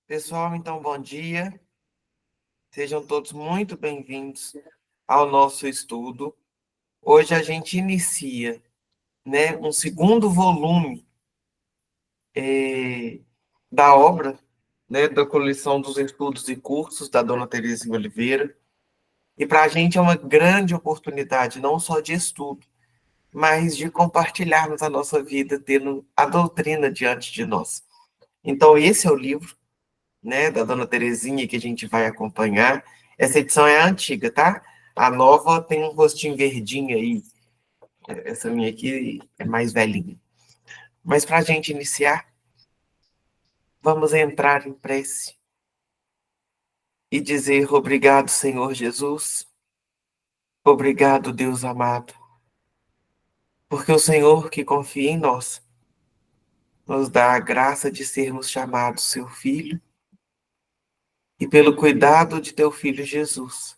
Pessoal, então, bom dia. Sejam todos muito bem-vindos ao nosso estudo. Hoje a gente inicia, um segundo volume da obra, da coleção dos estudos e cursos da Dona Terezinha Oliveira. E para a gente é uma grande oportunidade, não só de estudo, mas de compartilharmos a nossa vida, tendo a doutrina diante de nós. Então, esse é o livro, da Dona Terezinha que a gente vai acompanhar. Essa edição é a antiga, tá? A nova tem um rostinho verdinho aí. Essa minha aqui é mais velhinha. Mas para a gente iniciar, vamos entrar em prece e dizer obrigado, Senhor Jesus. Obrigado, Deus amado. Porque o Senhor que confia em nós nos dá a graça de sermos chamados seu filho e pelo cuidado de teu filho Jesus,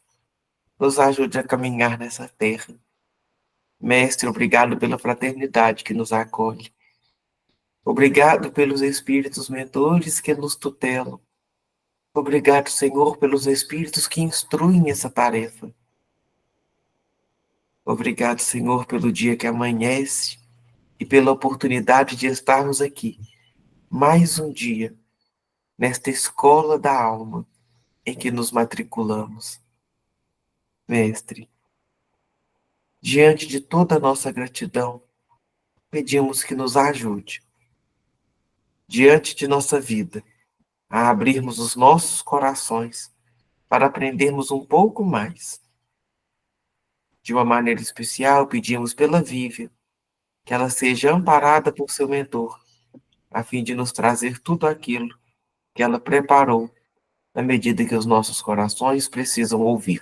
nos ajude a caminhar nessa terra. Mestre, obrigado pela fraternidade que nos acolhe. Obrigado pelos espíritos mentores que nos tutelam. Obrigado, Senhor, pelos espíritos que instruem essa tarefa. Obrigado, Senhor, pelo dia que amanhece e pela oportunidade de estarmos aqui, mais um dia, nesta escola da alma em que nos matriculamos. Mestre, diante de toda a nossa gratidão, pedimos que nos ajude, diante de nossa vida, a abrirmos os nossos corações para aprendermos um pouco mais. De uma maneira especial, pedimos pela Vívia, que ela seja amparada por seu mentor, a fim de nos trazer tudo aquilo que ela preparou, na medida que os nossos corações precisam ouvir.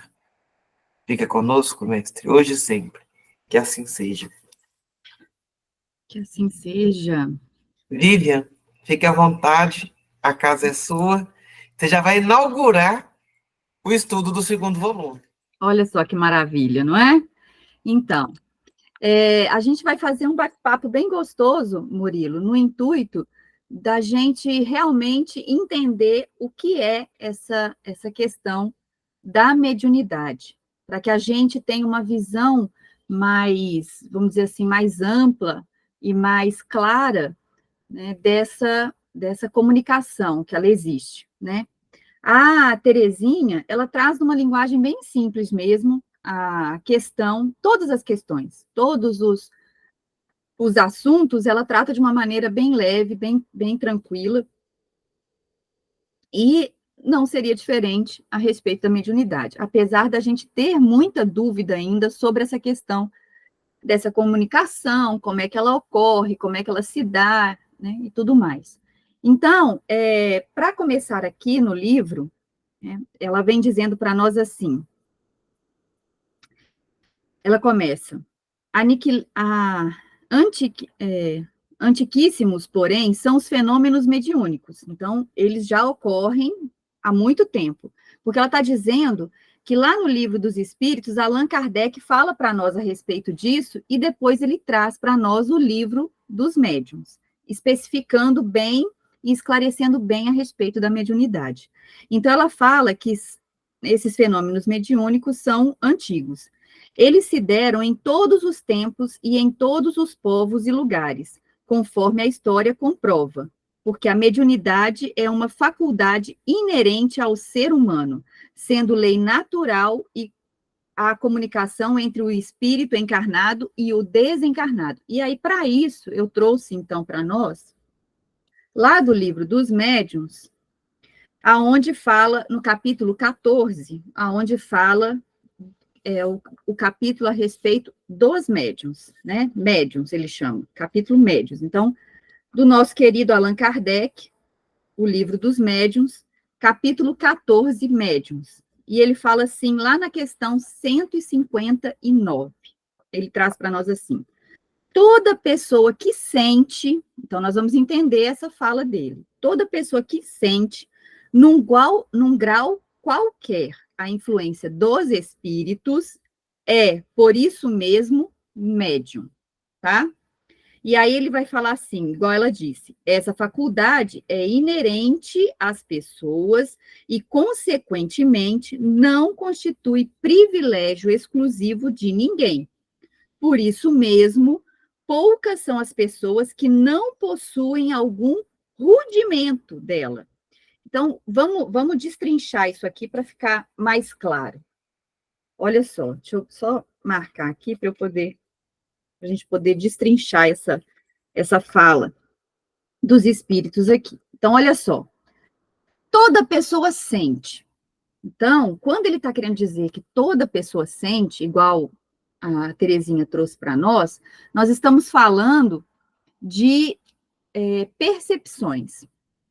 Fica conosco, mestre, hoje e sempre. Que assim seja. Que assim seja. Vivian, fique à vontade, a casa é sua. Você já vai inaugurar o estudo do segundo volume. Olha só que maravilha, não é? Então, a gente vai fazer um bate-papo bem gostoso, Murilo, no intuito da gente realmente entender o que é essa questão da mediunidade, para que a gente tenha uma visão mais, vamos dizer assim, mais ampla e mais clara, né, dessa comunicação que ela existe, né? A Terezinha, ela traz uma linguagem bem simples mesmo, a questão, todas as questões, todos os assuntos, ela trata de uma maneira bem leve, bem tranquila, e não seria diferente a respeito da mediunidade, apesar da gente ter muita dúvida ainda sobre essa questão dessa comunicação, como é que ela ocorre, como é que ela se dá, né, e tudo mais. Então, para começar aqui no livro, né, ela vem dizendo para nós assim, ela começa, antiquíssimos, porém, são os fenômenos mediúnicos. Então, eles já ocorrem há muito tempo, porque ela está dizendo que lá no Livro dos Espíritos, Allan Kardec fala para nós a respeito disso, e depois ele traz para nós o Livro dos Médiuns, especificando bem e esclarecendo bem a respeito da mediunidade. Então, ela fala que esses fenômenos mediúnicos são antigos. Eles se deram em todos os tempos e em todos os povos e lugares, conforme a história comprova, porque a mediunidade é uma faculdade inerente ao ser humano, sendo lei natural e a comunicação entre o espírito encarnado e o desencarnado. E aí, para isso, eu trouxe, então, para nós, lá do Livro dos Médiuns, aonde fala, no capítulo 14, aonde fala o capítulo a respeito dos médiuns, né? Médiuns, ele chama, capítulo médiuns. Então, do nosso querido Allan Kardec, o Livro dos Médiuns, capítulo 14, Médiuns. E ele fala assim, lá na questão 159, ele traz para nós assim, toda pessoa que sente, então nós vamos entender essa fala dele, toda pessoa que sente, num grau qualquer, a influência dos espíritos, por isso mesmo, médium, tá? E aí ele vai falar assim, igual ela disse, essa faculdade é inerente às pessoas e, consequentemente, não constitui privilégio exclusivo de ninguém. Por isso mesmo, poucas são as pessoas que não possuem algum rudimento dela. Então, vamos destrinchar isso aqui para ficar mais claro. Olha só, deixa eu só marcar aqui para a gente poder destrinchar essa fala dos espíritos aqui. Então, olha só, toda pessoa sente. Então, quando ele está querendo dizer que toda pessoa sente, igual a Terezinha trouxe para nós estamos falando de percepções.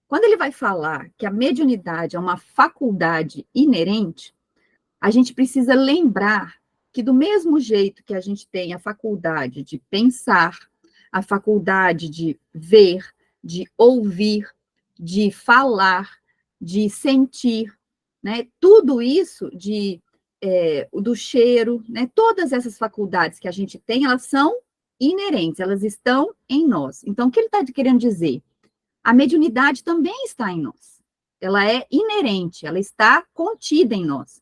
Quando ele vai falar que a mediunidade é uma faculdade inerente, a gente precisa lembrar que, do mesmo jeito que a gente tem a faculdade de pensar, a faculdade de ver, de ouvir, de falar, de sentir, né? Tudo isso do cheiro, né? Todas essas faculdades que a gente tem, elas são inerentes, elas estão em nós. Então, o que ele está querendo dizer? A mediunidade também está em nós. Ela é inerente, ela está contida em nós.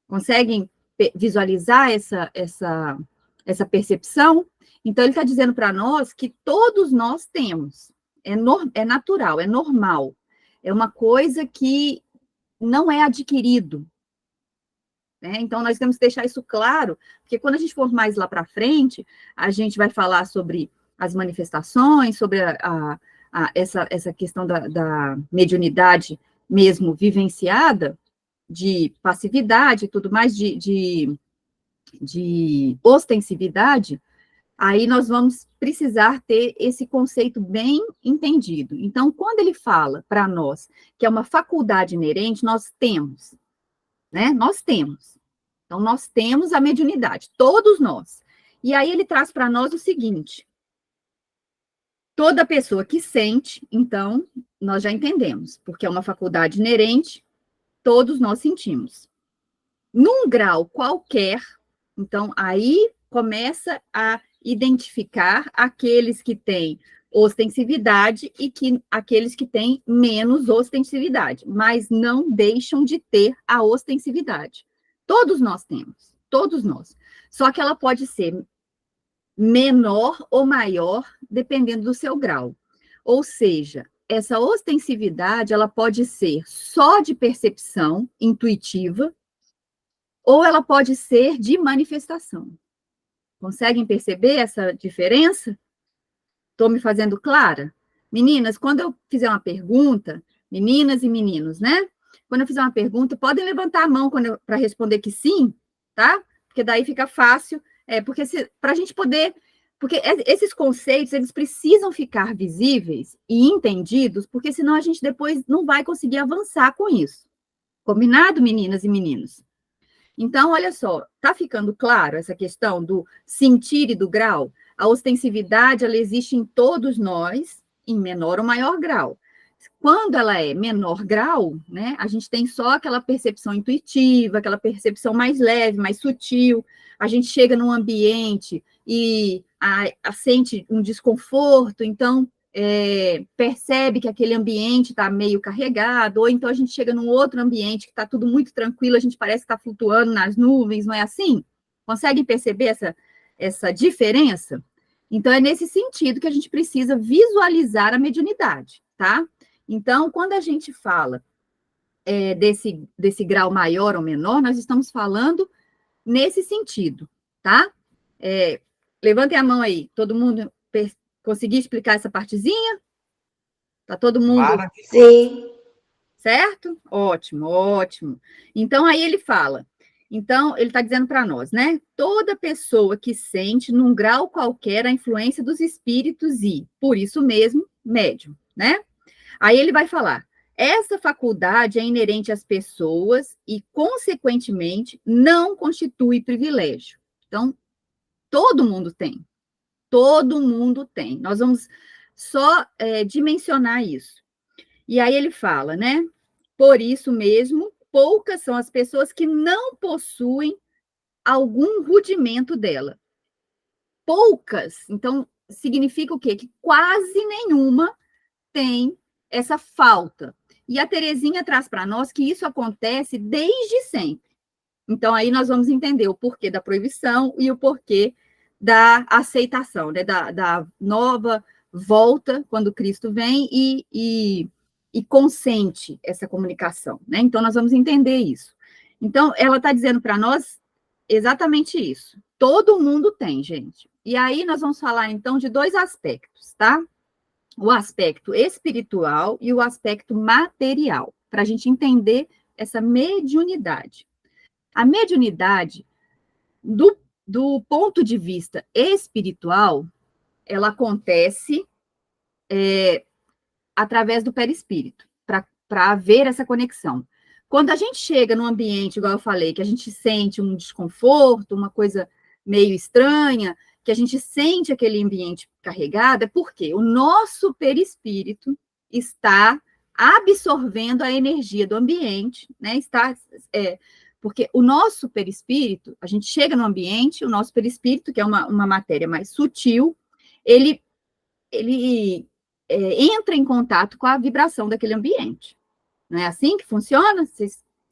Conseguem visualizar essa percepção? Então, ele está dizendo para nós que todos nós temos. É natural, é normal. É uma coisa que não é adquirido. Né? Então, nós temos que deixar isso claro, porque quando a gente for mais lá para frente, a gente vai falar sobre as manifestações, sobre essa questão da mediunidade mesmo vivenciada, de passividade e tudo mais, de ostensividade, aí nós vamos precisar ter esse conceito bem entendido. Então, quando ele fala para nós que é uma faculdade inerente, nós temos, né? Nós temos. Então, nós temos a mediunidade, todos nós. E aí ele traz para nós o seguinte: toda pessoa que sente, então, nós já entendemos, porque é uma faculdade inerente, todos nós sentimos. Num grau qualquer, então, aí começa a identificar aqueles que têm ostensividade e aqueles que têm menos ostensividade, mas não deixam de ter a ostensividade. Todos nós temos, todos nós. Só que ela pode ser menor ou maior, dependendo do seu grau. Ou seja, essa ostensividade, ela pode ser só de percepção intuitiva, ou ela pode ser de manifestação. Conseguem perceber essa diferença? Estou me fazendo clara? Meninas, quando eu fizer uma pergunta, meninas e meninos, né? Quando eu fizer uma pergunta, podem levantar a mão para responder que sim, tá? Porque daí fica fácil, porque para a gente poder... Porque esses conceitos, eles precisam ficar visíveis e entendidos, porque senão a gente depois não vai conseguir avançar com isso. Combinado, meninas e meninos? Então, olha só, tá ficando claro essa questão do sentir e do grau? A ostensividade, ela existe em todos nós, em menor ou maior grau. Quando ela é menor grau, né, a gente tem só aquela percepção intuitiva, aquela percepção mais leve, mais sutil. A gente chega num ambiente e sente um desconforto, então percebe que aquele ambiente está meio carregado, ou então a gente chega num outro ambiente que está tudo muito tranquilo, a gente parece que está flutuando nas nuvens, não é assim? Conseguem perceber essa diferença? Então, é nesse sentido que a gente precisa visualizar a mediunidade, tá? Então, quando a gente fala desse grau maior ou menor, nós estamos falando nesse sentido, tá? Levantem a mão aí, todo mundo conseguiu explicar essa partezinha? Tá todo mundo... Sim. Certo? Ótimo, ótimo. Então, aí ele fala... Então, ele está dizendo para nós, né? Toda pessoa que sente, num grau qualquer, a influência dos espíritos e, por isso mesmo, médium, né? Aí ele vai falar, essa faculdade é inerente às pessoas e, consequentemente, não constitui privilégio. Então, todo mundo tem. Todo mundo tem. Nós vamos só dimensionar isso. E aí ele fala, né? Por isso mesmo, poucas são as pessoas que não possuem algum rudimento dela. Poucas. Então, significa o quê? Que quase nenhuma tem essa falta. E a Terezinha traz para nós que isso acontece desde sempre. Então, aí nós vamos entender o porquê da proibição e o porquê da aceitação, né? Da nova volta, quando Cristo vem e consente essa comunicação, né? Então, nós vamos entender isso. Então, ela está dizendo para nós exatamente isso. Todo mundo tem, gente. E aí nós vamos falar, então, de dois aspectos, tá? O aspecto espiritual e o aspecto material, para a gente entender essa mediunidade. A mediunidade, do ponto de vista espiritual, ela acontece através do perispírito, para haver essa conexão. Quando a gente chega num ambiente, igual eu falei, que a gente sente um desconforto, uma coisa meio estranha, que a gente sente aquele ambiente carregado, é porque o nosso perispírito está absorvendo a energia do ambiente, né? Porque o nosso perispírito, a gente chega no ambiente, o nosso perispírito, que é uma matéria mais sutil, ele entra em contato com a vibração daquele ambiente. Não é assim que funciona?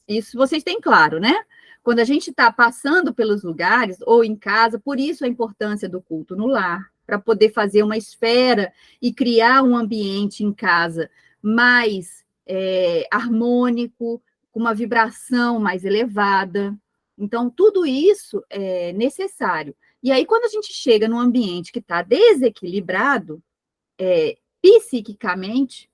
Isso vocês têm claro, né? Quando a gente está passando pelos lugares, ou em casa, por isso a importância do culto no lar, para poder fazer uma esfera e criar um ambiente em casa mais harmônico, com uma vibração mais elevada. Então, tudo isso é necessário. E aí, quando a gente chega num ambiente que está desequilibrado, psiquicamente,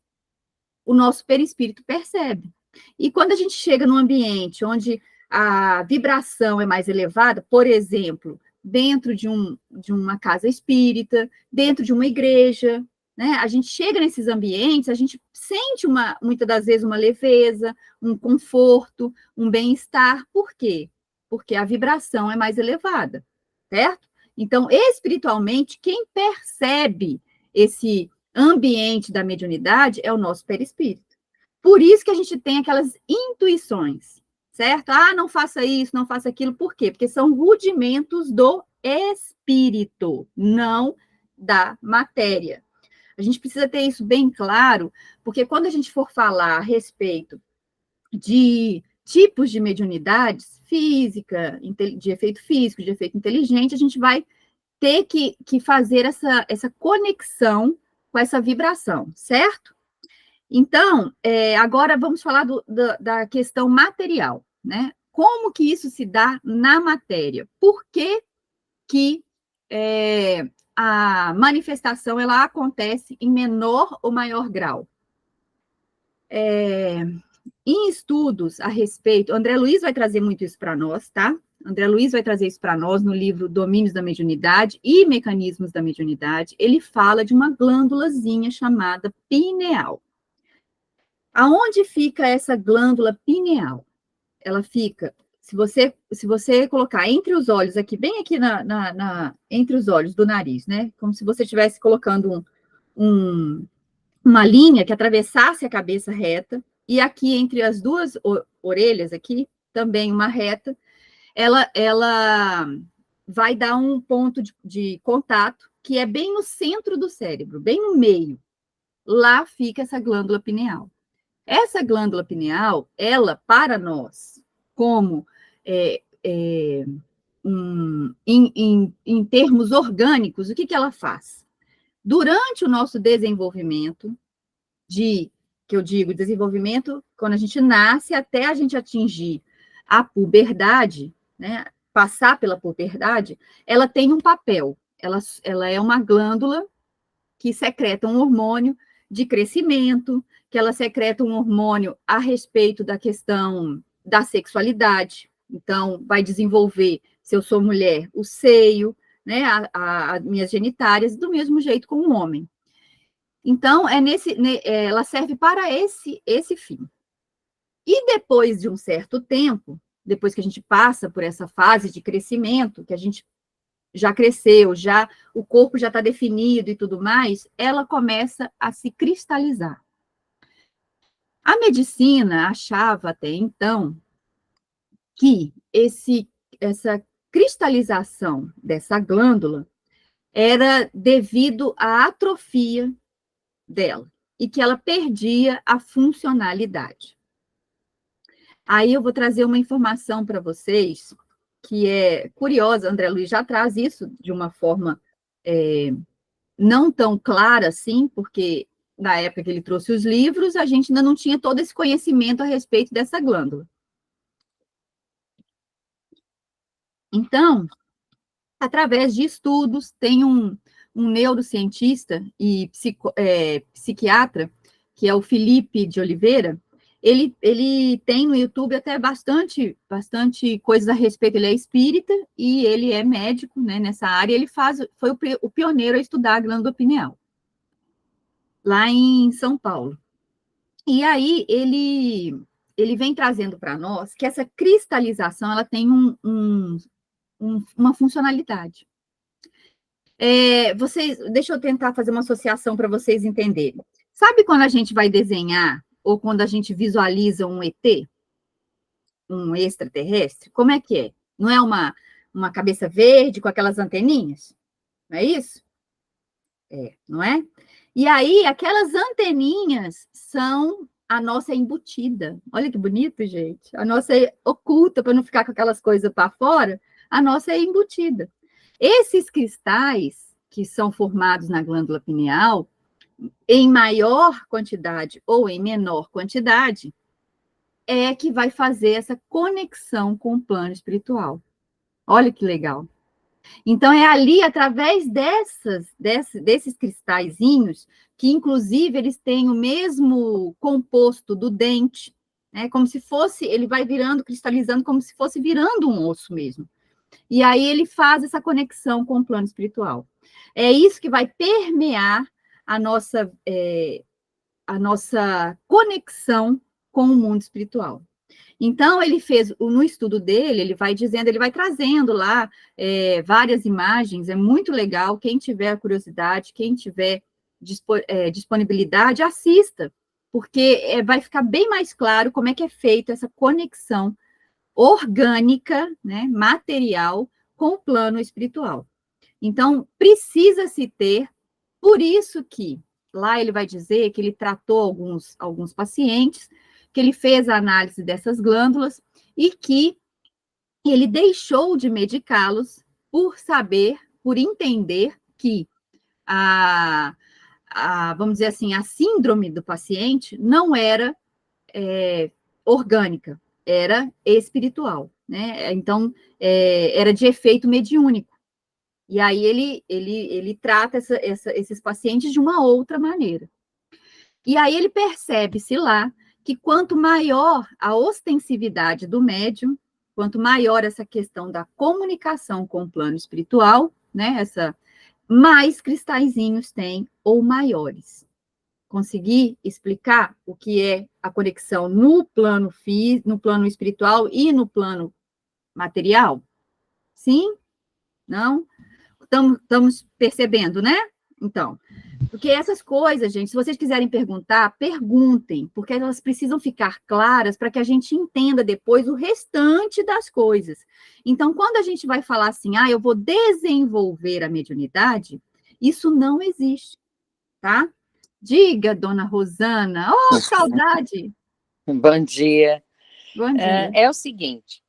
o nosso perispírito percebe. E quando a gente chega num ambiente onde a vibração é mais elevada, por exemplo, dentro de uma casa espírita, dentro de uma igreja, né? A gente chega nesses ambientes, a gente sente muitas das vezes uma leveza, um conforto, um bem-estar. Por quê? Porque a vibração é mais elevada, certo? Então, espiritualmente, quem percebe esse ambiente da mediunidade é o nosso perispírito. Por isso que a gente tem aquelas intuições, certo? Ah, não faça isso, não faça aquilo. Por quê? Porque são rudimentos do espírito, não da matéria. A gente precisa ter isso bem claro, porque quando a gente for falar a respeito de tipos de mediunidades física, de efeito físico, de efeito inteligente, a gente vai ter que fazer essa conexão com essa vibração, certo? Então, agora vamos falar da questão material, né? Como que isso se dá na matéria? Por que a manifestação ela acontece em menor ou maior grau? Em estudos a respeito, André Luiz vai trazer muito isso para nós, tá? André Luiz vai trazer isso para nós no livro Domínios da Mediunidade e Mecanismos da Mediunidade. Ele fala de uma glândulazinha chamada pineal. Aonde fica essa glândula pineal? Ela fica, se você colocar entre os olhos, aqui, bem aqui entre os olhos do nariz, né? Como se você estivesse colocando uma linha que atravessasse a cabeça reta, e aqui entre as duas orelhas, aqui, também uma reta, ela vai dar um ponto de contato, que é bem no centro do cérebro, bem no meio. Lá fica essa glândula pineal. Essa glândula pineal, ela, para nós, como em termos orgânicos, o que ela faz? Durante o nosso desenvolvimento, que eu digo desenvolvimento, quando a gente nasce até a gente atingir a puberdade, né, passar pela puberdade, ela tem um papel. Ela é uma glândula que secreta um hormônio de crescimento, que ela secreta um hormônio a respeito da questão da sexualidade. Então, vai desenvolver, se eu sou mulher, o seio, né, as minhas genitárias, do mesmo jeito com o homem. Então, ela serve para esse fim. E depois de um certo tempo, depois que a gente passa por essa fase de crescimento, que a gente já cresceu, o corpo já está definido e tudo mais, ela começa a se cristalizar. A medicina achava até então que essa cristalização dessa glândula era devido à atrofia dela e que ela perdia a funcionalidade. Aí eu vou trazer uma informação para vocês que é curiosa. André Luiz já traz isso de uma forma não tão clara assim, porque na época que ele trouxe os livros, a gente ainda não tinha todo esse conhecimento a respeito dessa glândula. Então, através de estudos, tem um neurocientista e psiquiatra, que é o Felipe de Oliveira. Ele tem no YouTube até bastante coisas a respeito. Ele é espírita e ele é médico, né, nessa área. Ele foi o pioneiro a estudar a glândula pineal, lá em São Paulo. E aí ele vem trazendo para nós que essa cristalização ela tem uma funcionalidade. Deixa eu tentar fazer uma associação para vocês entenderem. Sabe quando a gente vai desenhar ou quando a gente visualiza um ET, um extraterrestre? Como é que é? Não é uma cabeça verde com aquelas anteninhas? Não é isso? Não é? E aí, aquelas anteninhas são a nossa embutida. Olha que bonito, gente. A nossa é oculta, para não ficar com aquelas coisas para fora, a nossa é embutida. Esses cristais que são formados na glândula pineal, em maior quantidade ou em menor quantidade, é que vai fazer essa conexão com o plano espiritual. Olha que legal. Então, é ali, através desses cristalzinhos, que, inclusive, eles têm o mesmo composto do dente, né? Como se fosse, ele vai virando, cristalizando, como se fosse virando um osso mesmo. E aí ele faz essa conexão com o plano espiritual. É isso que vai permear a nossa conexão com o mundo espiritual. Então, ele fez, no estudo dele, ele vai dizendo, ele vai trazendo lá várias imagens, é muito legal, quem tiver curiosidade, quem tiver disponibilidade, assista, porque vai ficar bem mais claro como é que é feita essa conexão orgânica, né, material, com o plano espiritual. Então, precisa se ter, por isso que lá ele vai dizer que ele tratou alguns pacientes, que ele fez a análise dessas glândulas e que ele deixou de medicá-los por entender que vamos dizer assim, a síndrome do paciente não era orgânica, era espiritual, né? Então, era de efeito mediúnico. E aí ele trata esses pacientes de uma outra maneira. E aí ele percebe-se lá que quanto maior a ostensividade do médium, quanto maior essa questão da comunicação com o plano espiritual, né? Mais cristalzinhos tem ou maiores. Consegui explicar o que é a conexão no plano no plano espiritual e no plano material? Sim? Não? Estamos percebendo, né? Então, porque essas coisas, gente, se vocês quiserem perguntar, perguntem, porque elas precisam ficar claras para que a gente entenda depois o restante das coisas. Então, quando a gente vai falar assim, eu vou desenvolver a mediunidade, isso não existe, tá? Diga, dona Rosana. Oh, saudade! Bom dia. Bom dia. É o seguinte,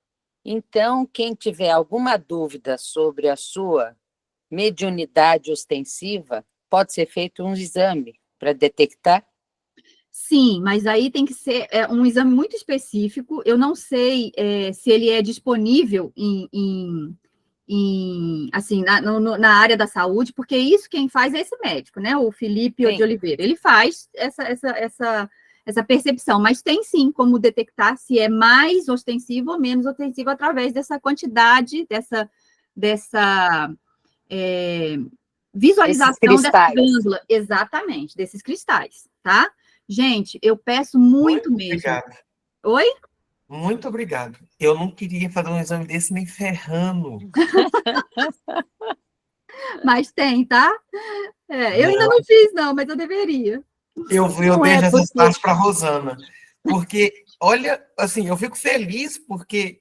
então, quem tiver alguma dúvida sobre a sua mediunidade ostensiva, pode ser feito um exame para detectar? Sim, mas aí tem que ser um exame muito específico. Eu não sei se ele é disponível assim, na área da saúde, porque isso quem faz é esse médico, né? O Felipe de Oliveira. Ele faz essa percepção, mas tem sim como detectar se é mais ostensivo ou menos ostensivo através dessa quantidade, dessa visualização dessa glândula, exatamente, desses cristais, tá? Gente, eu peço muito mesmo. Obrigado. Oi? Muito obrigado. Eu não queria fazer um exame desse nem ferrando. Mas tem, tá? Eu ainda não fiz, não, mas eu deveria. Eu deixo essas partes para a Rosana. Porque, olha, assim, eu fico feliz porque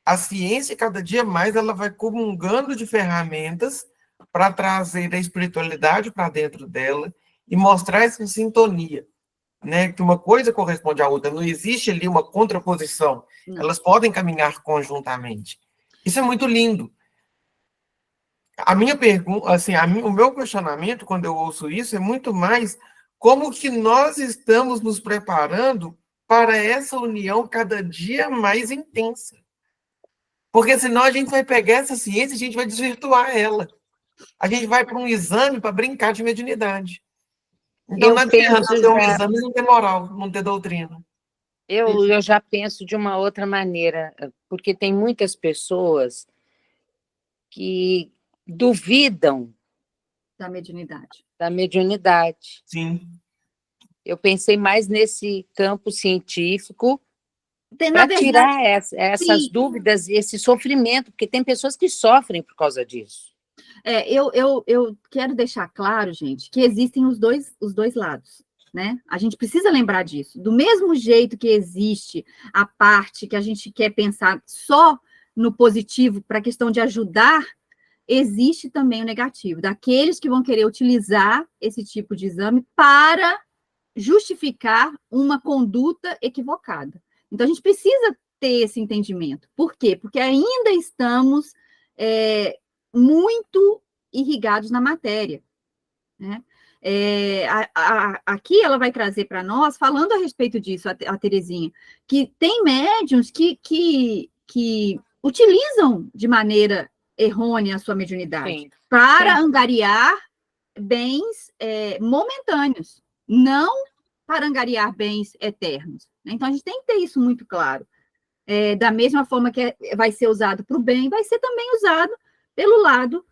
a ciência, cada dia mais, ela vai comungando de ferramentas para trazer a espiritualidade para dentro dela e mostrar essa sintonia, né? Que uma coisa corresponde à outra, não existe ali uma contraposição, Não. elas podem caminhar conjuntamente. Isso é muito lindo. A minha pergunta, assim, o meu questionamento quando eu ouço isso é muito mais como que nós estamos nos preparando para essa união cada dia mais intensa. Porque senão a gente vai pegar essa ciência e a gente vai desvirtuar ela. A gente vai para um exame para brincar de mediunidade. Então, não adianta ter um exame e não ter moral, não ter doutrina. Eu já penso de uma outra maneira, porque tem muitas pessoas que duvidam Da mediunidade. da mediunidade. Sim. Eu pensei mais nesse campo científico Na para tirar essas sim. dúvidas, esse sofrimento, porque tem pessoas que sofrem por causa disso. Eu quero deixar claro, gente, que existem os dois lados, né? A gente precisa lembrar disso. Do mesmo jeito que existe a parte que a gente quer pensar só no positivo para a questão de ajudar, existe também o negativo, daqueles que vão querer utilizar esse tipo de exame para justificar uma conduta equivocada. Então, a gente precisa ter esse entendimento. Por quê? Porque ainda estamos muito irrigados na matéria, né? Aqui ela vai trazer para nós, falando a respeito disso, a Terezinha, que tem médiuns que utilizam de maneira errônea a sua mediunidade para angariar bens momentâneos, não para angariar bens eternos. Então, a gente tem que ter isso muito claro. Da mesma forma que vai ser usado para o bem, vai ser também usado pelo lado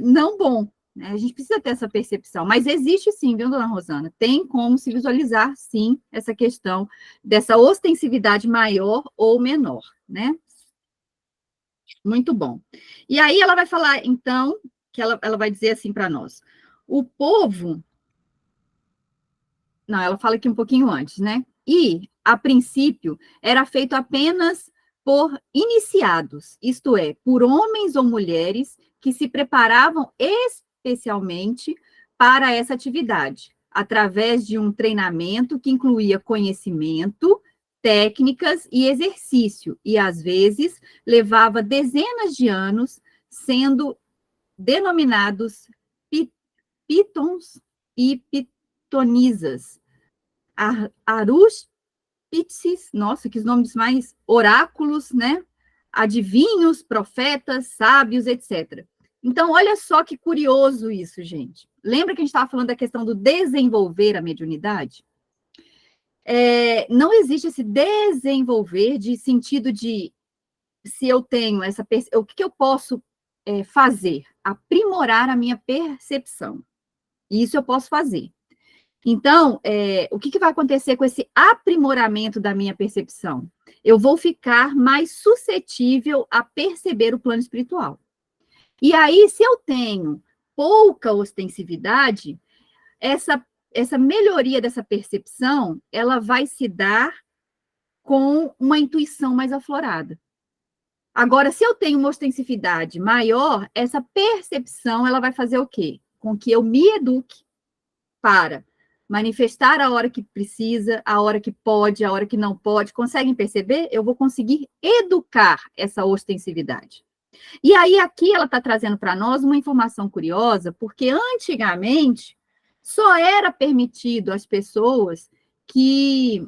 não bom. Né? A gente precisa ter essa percepção. Mas existe sim, viu, dona Rosana? Tem como se visualizar, sim, essa questão dessa ostensividade maior ou menor, né? Muito bom. E aí ela vai falar, então, que ela vai dizer assim para nós. O povo... Não, ela fala aqui um pouquinho antes, né? E, a princípio, era feito apenas por iniciados, isto é, por homens ou mulheres que se preparavam especialmente para essa atividade, através de um treinamento que incluía conhecimento, técnicas e exercício, e, às vezes, levava dezenas de anos, sendo denominados pitons e pitonisas, arúspices, nossa, que nomes mais, oráculos, né? Adivinhos, profetas, sábios, etc. Então, olha só que curioso isso, gente. Lembra que a gente estava falando da questão do desenvolver a mediunidade? Não existe esse desenvolver de sentido de se eu tenho essa... O que eu posso fazer? Aprimorar a minha percepção. Isso eu posso fazer. Então, o que vai acontecer com esse aprimoramento da minha percepção? Eu vou ficar mais suscetível a perceber o plano espiritual. E aí, se eu tenho pouca ostensividade, essa melhoria dessa percepção, ela vai se dar com uma intuição mais aflorada. Agora, se eu tenho uma ostensividade maior, essa percepção, ela vai fazer o quê? Com que eu me eduque para manifestar a hora que precisa, a hora que pode, a hora que não pode. Conseguem perceber? Eu vou conseguir educar essa ostensividade. E aí, aqui ela está trazendo para nós uma informação curiosa, porque antigamente só era permitido às pessoas que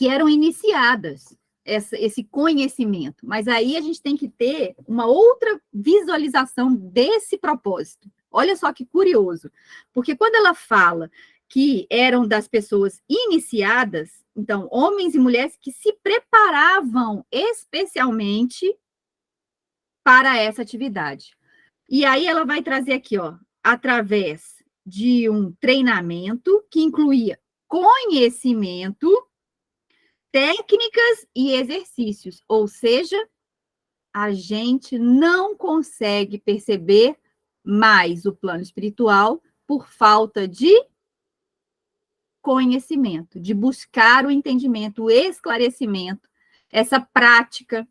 eram iniciadas esse conhecimento. Mas aí a gente tem que ter uma outra visualização desse propósito. Olha só que curioso, porque quando ela fala que eram das pessoas iniciadas, então, homens e mulheres que se preparavam especialmente para essa atividade. E aí ela vai trazer aqui, ó, através de um treinamento que incluía conhecimento, técnicas e exercícios, ou seja, a gente não consegue perceber mais o plano espiritual por falta de conhecimento, de buscar o entendimento, o esclarecimento, essa prática.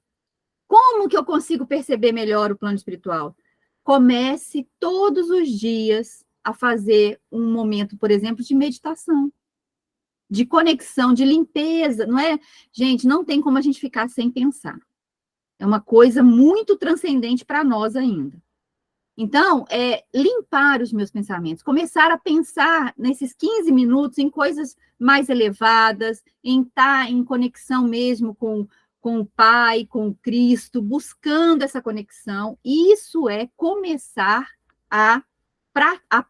Como que eu consigo perceber melhor o plano espiritual? comece todos os dias a fazer um momento, por exemplo, de meditação, de conexão, de limpeza, não é? Gente, não tem como a gente ficar sem pensar. É uma coisa muito transcendente para nós ainda. Então, limpar os meus pensamentos, começar a pensar nesses 15 minutos em coisas mais elevadas, em estar em conexão mesmo com o Pai, com o Cristo, buscando essa conexão. Isso é começar a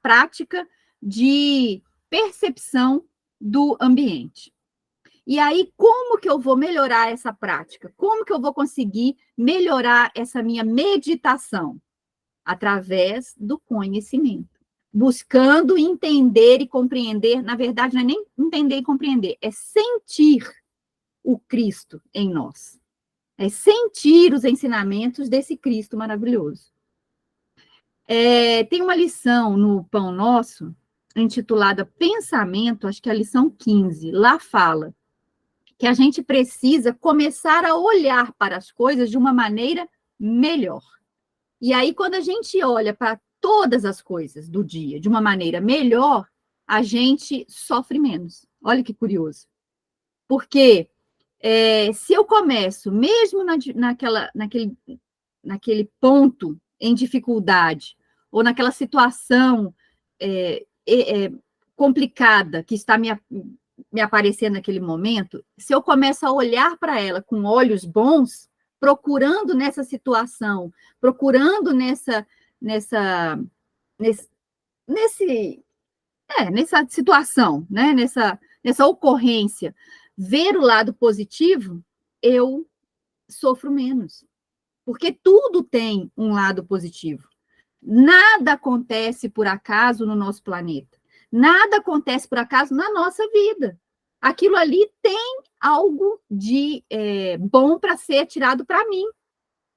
prática de percepção do ambiente. E aí, como que eu vou melhorar essa prática? Como que eu vou conseguir melhorar essa minha meditação? Através do conhecimento. Buscando entender e compreender, na verdade, não é nem entender e compreender, é sentir o Cristo em nós. É sentir os ensinamentos desse Cristo maravilhoso. Tem uma lição no Pão Nosso, intitulada Pensamento, acho que é a lição 15. Lá fala que a gente precisa começar a olhar para as coisas de uma maneira melhor. E aí, quando a gente olha para todas as coisas do dia de uma maneira melhor, a gente sofre menos. Olha que curioso. Porque se eu começo, mesmo naquele ponto em dificuldade, ou naquela situação complicada que está me aparecendo naquele momento, se eu começo a olhar para ela com olhos bons, procurando nessa situação, procurando nessa situação, né? nessa ocorrência, ver o lado positivo, eu sofro menos. Porque tudo tem um lado positivo. Nada acontece por acaso no nosso planeta. Nada acontece por acaso na nossa vida. Aquilo ali tem algo de bom para ser tirado para mim,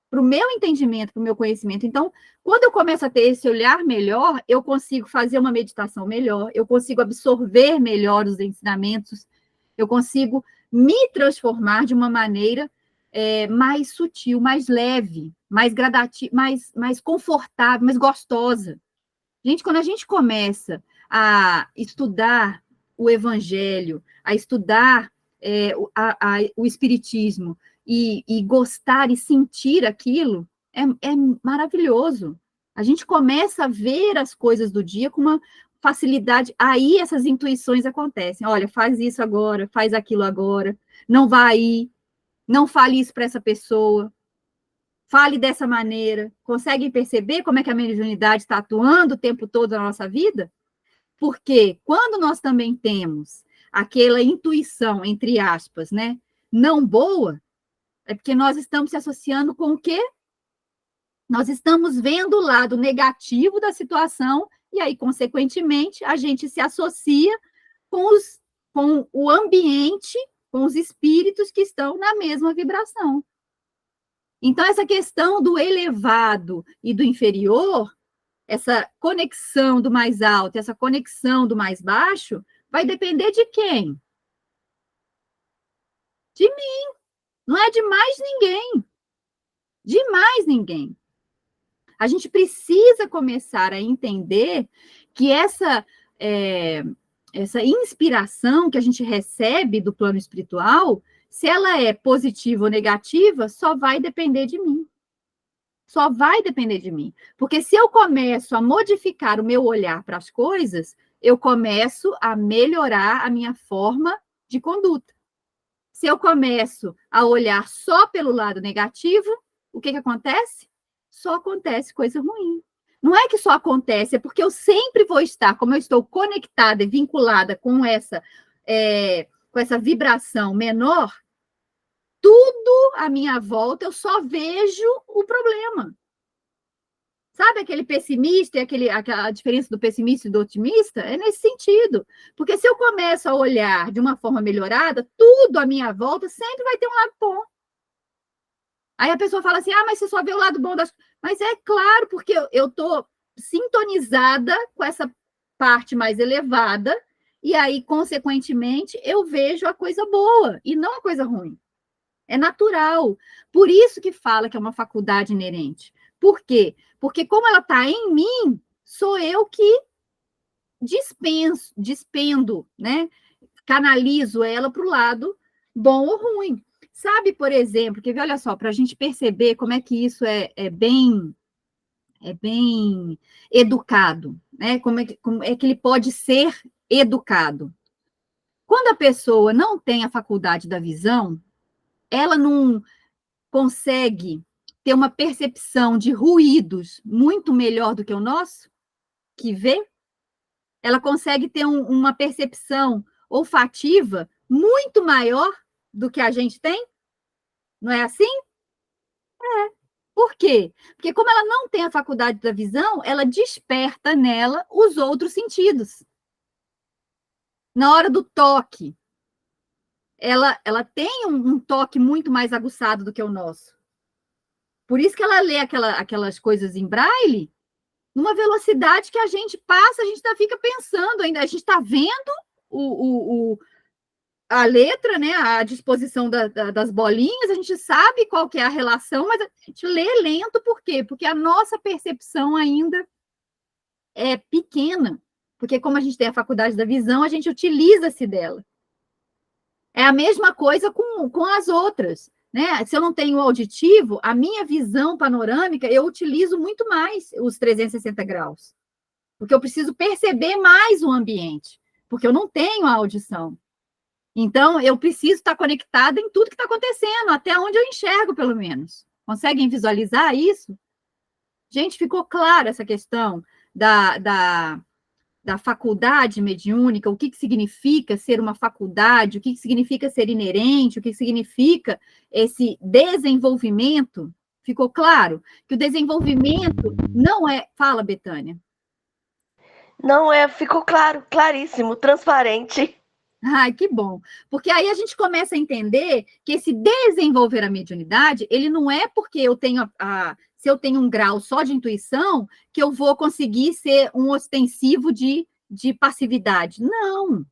para o meu entendimento, para o meu conhecimento. Então, quando eu começo a ter esse olhar melhor, eu consigo fazer uma meditação melhor, eu consigo absorver melhor os ensinamentos, eu consigo me transformar de uma maneira mais sutil, mais leve, mais gradativa, mais confortável, mais gostosa. Gente, quando a gente começa a estudar o Evangelho, a estudar o Espiritismo e gostar e sentir aquilo, é maravilhoso. A gente começa a ver as coisas do dia com uma facilidade, aí essas intuições acontecem. Olha, faz isso agora, faz aquilo agora, não vá aí, não fale isso para essa pessoa, fale dessa maneira. Conseguem perceber como é que a mediunidade está atuando o tempo todo na nossa vida? Porque quando nós também temos aquela intuição, entre aspas, né, não boa, é porque nós estamos se associando com o quê? Nós estamos vendo o lado negativo da situação e aí, consequentemente, a gente se associa com o ambiente, com os espíritos que estão na mesma vibração. Então, essa questão do elevado e do inferior, essa conexão do mais alto, essa conexão do mais baixo, vai depender de quem? De mim. Não é de mais ninguém. De mais ninguém. A gente precisa começar a entender que essa inspiração que a gente recebe do plano espiritual, se ela é positiva ou negativa, só vai depender de mim. Só vai depender de mim. Porque se eu começo a modificar o meu olhar para as coisas, eu começo a melhorar a minha forma de conduta. Se eu começo a olhar só pelo lado negativo, o que acontece? Só acontece coisa ruim. Não é que só acontece, é porque eu sempre vou estar, como eu estou conectada e vinculada com essa vibração menor, tudo à minha volta eu só vejo o problema. Sabe aquele pessimista e aquela diferença do pessimista e do otimista? É nesse sentido. Porque se eu começo a olhar de uma forma melhorada, tudo à minha volta sempre vai ter um lado bom. Aí a pessoa fala assim, mas você só vê o lado bom das... Mas é claro, porque eu estou sintonizada com essa parte mais elevada, e aí, consequentemente, eu vejo a coisa boa, e não a coisa ruim. É natural. Por isso que fala que é uma faculdade inerente. Por quê? Porque como ela está em mim, sou eu que despendo, né? Canalizo ela para o lado bom ou ruim. Sabe, por exemplo, que olha só, para a gente perceber como é que isso é bem educado, né? Como é que ele pode ser educado. Quando a pessoa não tem a faculdade da visão, ela não consegue ter uma percepção de ruídos muito melhor do que o nosso, que vê. Ela consegue ter uma percepção olfativa muito maior do que a gente tem. Não é assim? Por quê? Porque como ela não tem a faculdade da visão, ela desperta nela os outros sentidos. Na hora do toque, ela tem um toque muito mais aguçado do que o nosso. Por isso que ela lê aquelas coisas em braille numa velocidade que a gente passa, a gente ainda fica pensando ainda, a gente está vendo a letra, né, a disposição das bolinhas, a gente sabe qual que é a relação, mas a gente lê lento, por quê? Porque a nossa percepção ainda é pequena, porque como a gente tem a faculdade da visão, a gente utiliza-se dela. É a mesma coisa com as outras, né? Se eu não tenho auditivo, a minha visão panorâmica, eu utilizo muito mais os 360 graus, porque eu preciso perceber mais o ambiente, porque eu não tenho a audição. Então, eu preciso estar conectada em tudo que está acontecendo, até onde eu enxergo, pelo menos. Conseguem visualizar isso? Gente, ficou clara essa questão da faculdade mediúnica, o que significa ser uma faculdade, o que significa ser inerente, o que significa esse desenvolvimento? Ficou claro? Que o desenvolvimento não é... Fala, Betânia. Não é, ficou claro, claríssimo, transparente. Ai, que bom. Porque aí a gente começa a entender que esse desenvolver a mediunidade, ele não é porque eu tenho se eu tenho um grau só de intuição, que eu vou conseguir ser um ostensivo de passividade. Não.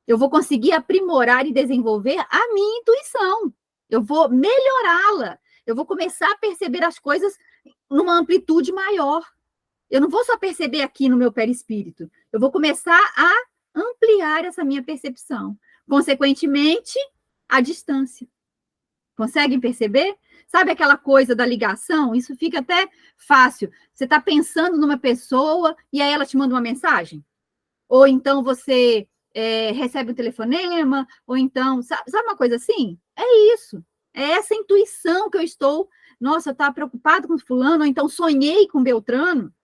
Eu vou conseguir aprimorar e desenvolver a minha intuição. Eu vou melhorá-la. Eu vou começar a perceber as coisas numa amplitude maior. Eu não vou só perceber aqui no meu perispírito. Eu vou começar a ampliar essa minha percepção. Consequentemente, a distância. Conseguem perceber? Sabe aquela coisa da ligação? Isso fica até fácil. Você está pensando numa pessoa e aí ela te manda uma mensagem? Ou então você recebe um telefonema? Ou então, sabe uma coisa assim? É isso. É essa intuição que eu estou... Nossa, eu estava preocupado com fulano, ou então sonhei com Beltrano,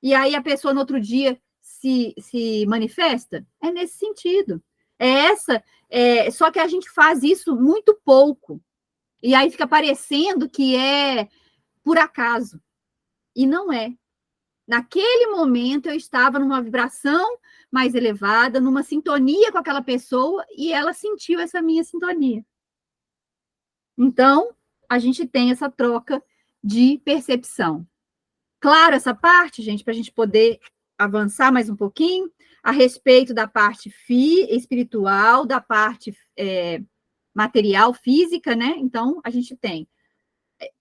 e aí a pessoa no outro dia se manifesta? É nesse sentido. Só que a gente faz isso muito pouco. E aí fica parecendo que é por acaso. E não é. Naquele momento eu estava numa vibração mais elevada, numa sintonia com aquela pessoa, e ela sentiu essa minha sintonia. Então, a gente tem essa troca de percepção. Claro essa parte, gente, para a gente poder avançar mais um pouquinho a respeito da parte espiritual, da parte material, física, né? Então, a gente tem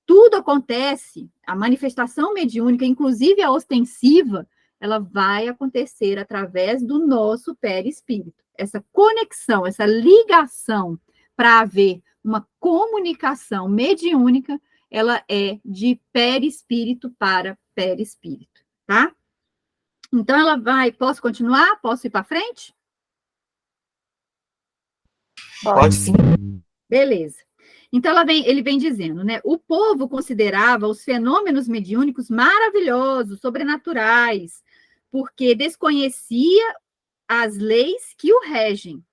tudo acontece, a manifestação mediúnica, inclusive a ostensiva, ela vai acontecer através do nosso perispírito. Essa conexão, essa ligação para haver uma comunicação mediúnica, ela é de perispírito para perispírito, tá? Então, ela vai... Posso continuar? Posso ir para frente? Pode sim. Beleza. Então, ele vem dizendo, né? O povo considerava os fenômenos mediúnicos maravilhosos, sobrenaturais, porque desconhecia as leis que o regem.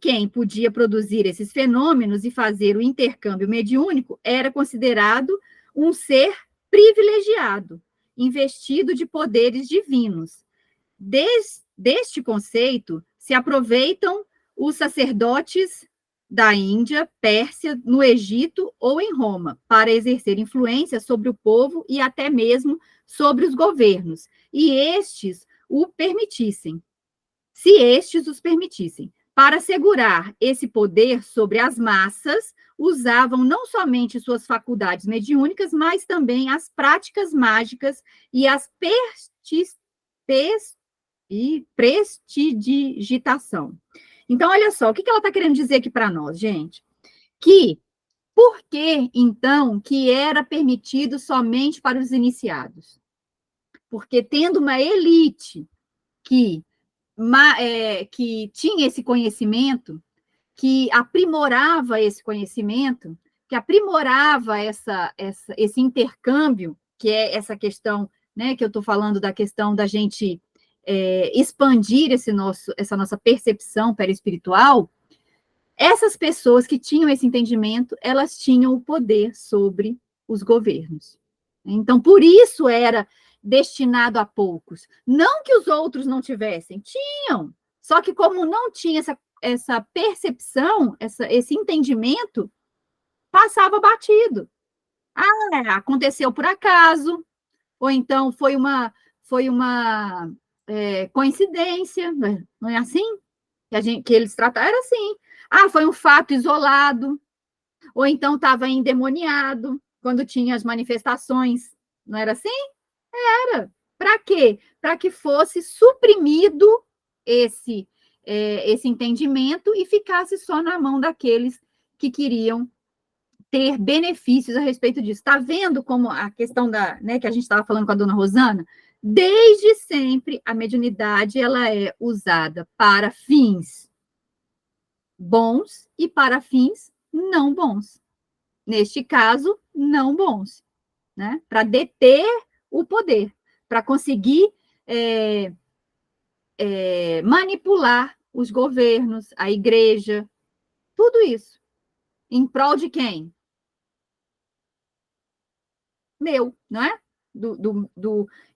Quem podia produzir esses fenômenos e fazer o intercâmbio mediúnico era considerado um ser privilegiado, investido de poderes divinos. Deste conceito se aproveitam os sacerdotes da Índia, Pérsia, no Egito ou em Roma, para exercer influência sobre o povo e até mesmo sobre os governos, e estes o permitissem. Se estes os permitissem. Para segurar esse poder sobre as massas, usavam não somente suas faculdades mediúnicas, mas também as práticas mágicas e as prestidigitação. Então, olha só, o que ela está querendo dizer aqui para nós, gente? Que, por que, então, que era permitido somente para os iniciados? Porque tendo uma elite que tinha esse conhecimento, que aprimorava esse conhecimento, que aprimorava esse intercâmbio, que é essa questão, né, que eu estou falando da questão da gente expandir essa nossa percepção perispiritual, essas pessoas que tinham esse entendimento, elas tinham o poder sobre os governos. Então, por isso era destinado a poucos. Não que os outros não tivessem, tinham. Só que como não tinha essa percepção, esse entendimento, passava batido. Aconteceu por acaso, ou então foi uma coincidência, não é assim? Que eles trataram, era assim. Foi um fato isolado, ou então estava endemoniado, quando tinha as manifestações, não era assim? Era. Para quê? Para que fosse suprimido esse entendimento e ficasse só na mão daqueles que queriam ter benefícios a respeito disso. Está vendo como a questão que a gente estava falando com a dona Rosana? Desde sempre, a mediunidade ela é usada para fins bons e para fins não bons. Neste caso, não bons, né? Para deter o poder, para conseguir manipular os governos, a igreja, tudo isso. Em prol de quem? Meu, não é?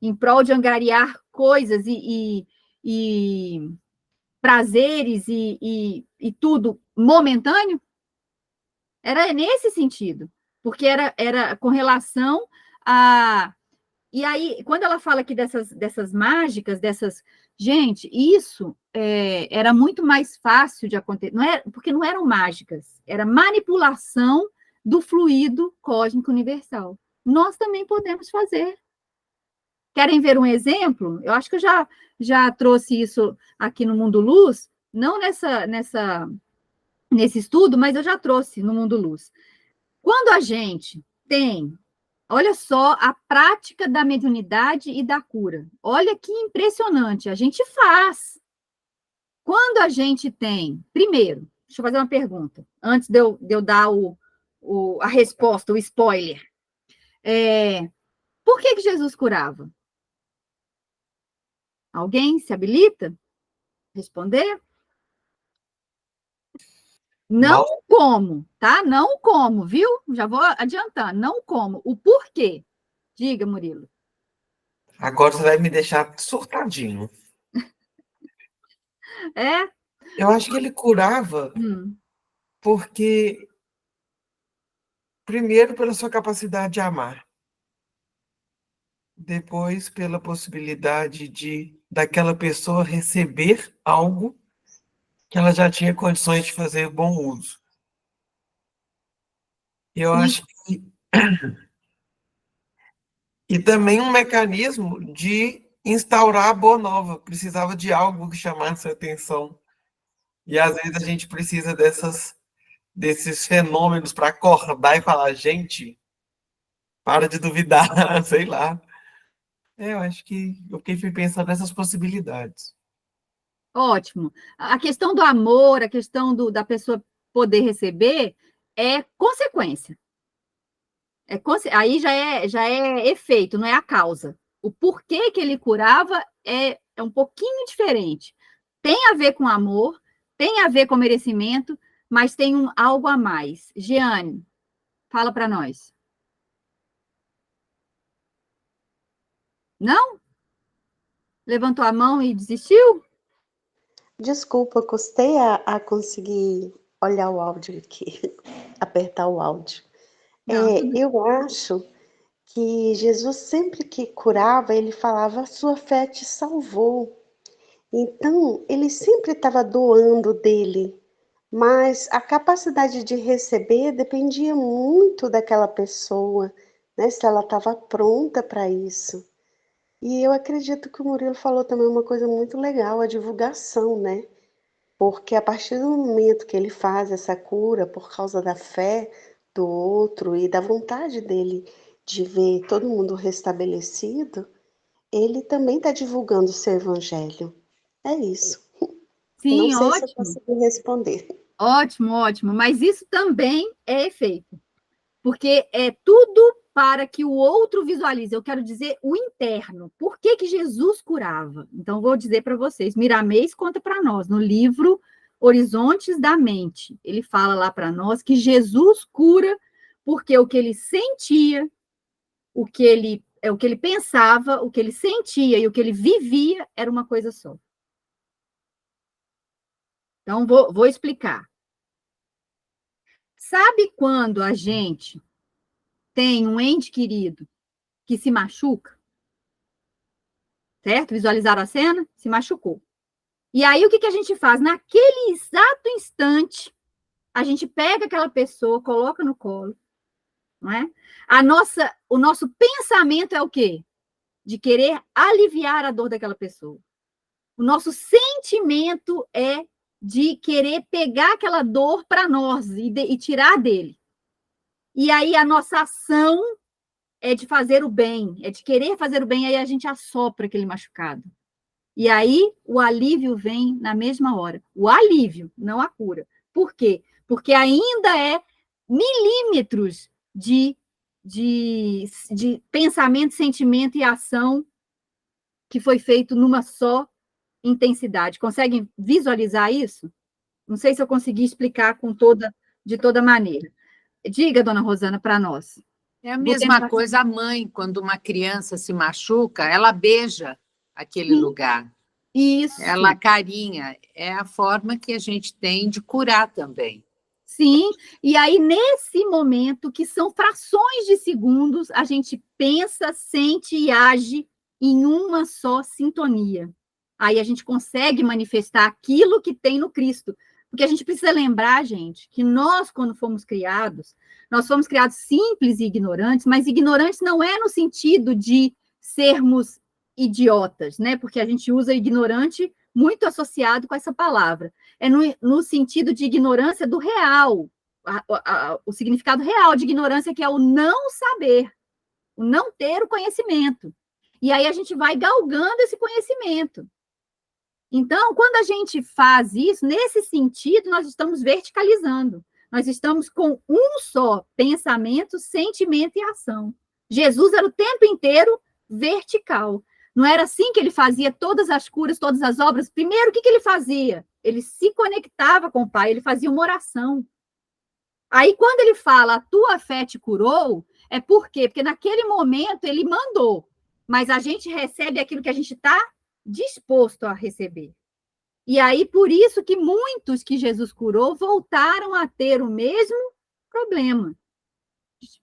Em prol de angariar coisas e prazeres e tudo momentâneo? Era nesse sentido, porque era com relação a... E aí, quando ela fala aqui dessas mágicas, Gente, isso era muito mais fácil de acontecer, porque não eram mágicas, era manipulação do fluido cósmico universal. Nós também podemos fazer. Querem ver um exemplo? Eu acho que eu já trouxe isso aqui no Mundo Luz, não nesse estudo, mas eu já trouxe no Mundo Luz. Quando a gente tem, olha só, a prática da mediunidade e da cura. Olha que impressionante, a gente faz. Quando a gente tem, primeiro, deixa eu fazer uma pergunta, antes de eu dar a resposta, o spoiler. Por que Jesus curava? Alguém se habilita? Responder? Não como, tá? Não como, viu? Já vou adiantar, não como. O porquê? Diga, Murilo. Agora você vai me deixar surtadinho. Eu acho que ele curava porque, primeiro, pela sua capacidade de amar. Depois, pela possibilidade daquela pessoa receber algo que ela já tinha condições de fazer bom uso. Eu acho que... E também um mecanismo de instaurar a boa nova. Precisava de algo que chamasse a atenção. E, às vezes, a gente precisa desses fenômenos para acordar e falar, gente, para de duvidar, sei lá. Eu acho que eu fui pensando nessas possibilidades. Ótimo. A questão do amor, a questão da pessoa poder receber é consequência. Aí já é efeito, não é a causa. O porquê que ele curava é um pouquinho diferente. Tem a ver com amor, tem a ver com merecimento, mas tem algo a mais. Jeane, fala para nós. Não? Levantou a mão e desistiu? Desculpa, custei a conseguir olhar o áudio aqui, apertar o áudio. Eu acho que Jesus, sempre que curava, ele falava, a sua fé te salvou. Então, ele sempre estava doando dele, mas a capacidade de receber dependia muito daquela pessoa, né? Se ela estava pronta para isso. E eu acredito que o Murilo falou também uma coisa muito legal, a divulgação, né? Porque a partir do momento que ele faz essa cura por causa da fé do outro e da vontade dele de ver todo mundo restabelecido, ele também está divulgando o seu evangelho. É isso. Não Sim, sei se eu ótimo. consegui responder. Ótimo, ótimo. Mas isso também é efeito. Porque é tudo para que o outro visualize. Eu quero dizer o interno. Por que que Jesus curava? Então, vou dizer para vocês. Miramês conta para nós, no livro Horizontes da Mente. Ele fala lá para nós que Jesus cura porque o que ele sentia, o que ele pensava, o que ele sentia e o que ele vivia era uma coisa só. Então, vou explicar. Sabe quando a gente tem um ente querido que se machuca? Certo? Visualizaram a cena? Se machucou. E aí, o que a gente faz? Naquele exato instante, a gente pega aquela pessoa, coloca no colo, não é? O nosso pensamento é o quê? De querer aliviar a dor daquela pessoa. O nosso sentimento é de querer pegar aquela dor para nós e tirar dele. E aí, a nossa ação é de fazer o bem, é de querer fazer o bem, aí a gente assopra aquele machucado. E aí o alívio vem na mesma hora. O alívio, não a cura. Por quê? Porque ainda é milímetros de pensamento, sentimento e ação que foi feito numa só intensidade. Conseguem visualizar isso? Não sei se eu consegui explicar de toda maneira. Diga, dona Rosana, para nós. É a Vou mesma tentar. coisa a mãe, quando uma criança se machuca, ela beija aquele Sim, lugar, isso. ela carinha. É a forma que a gente tem de curar também. Sim, e aí nesse momento, que são frações de segundos, a gente pensa, sente e age em uma só sintonia. Aí a gente consegue manifestar aquilo que tem no Cristo. Porque a gente precisa lembrar, gente, que nós, quando fomos criados simples e ignorantes, mas ignorantes não é no sentido de sermos idiotas, né? Porque a gente usa ignorante muito associado com essa palavra. É no sentido de ignorância do real, o significado real de ignorância, que é o não saber, o não ter o conhecimento. E aí a gente vai galgando esse conhecimento. Então, quando a gente faz isso, nesse sentido, nós estamos verticalizando. Nós estamos com um só pensamento, sentimento e ação. Jesus era o tempo inteiro vertical. Não era assim que ele fazia todas as curas, todas as obras? Primeiro, o que ele fazia? Ele se conectava com o Pai, ele fazia uma oração. Aí, quando ele fala, a tua fé te curou, é por quê? Porque naquele momento ele mandou, mas a gente recebe aquilo que a gente está disposto a receber. E aí, por isso que muitos que Jesus curou voltaram a ter o mesmo problema.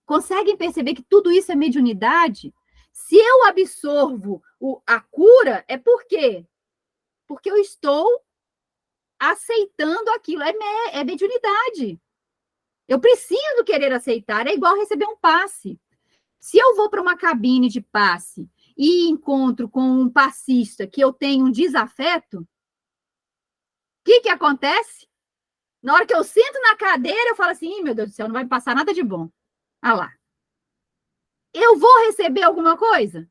Conseguem perceber que tudo isso é mediunidade? Se eu absorvo a cura, é por quê? Porque eu estou aceitando aquilo. É mediunidade. Eu preciso querer aceitar. É igual receber um passe. Se eu vou para uma cabine de passe e encontro com um passista que eu tenho um desafeto, o que acontece? Na hora que eu sento na cadeira, eu falo assim, meu Deus do céu, não vai me passar nada de bom. Ah lá. Eu vou receber alguma coisa?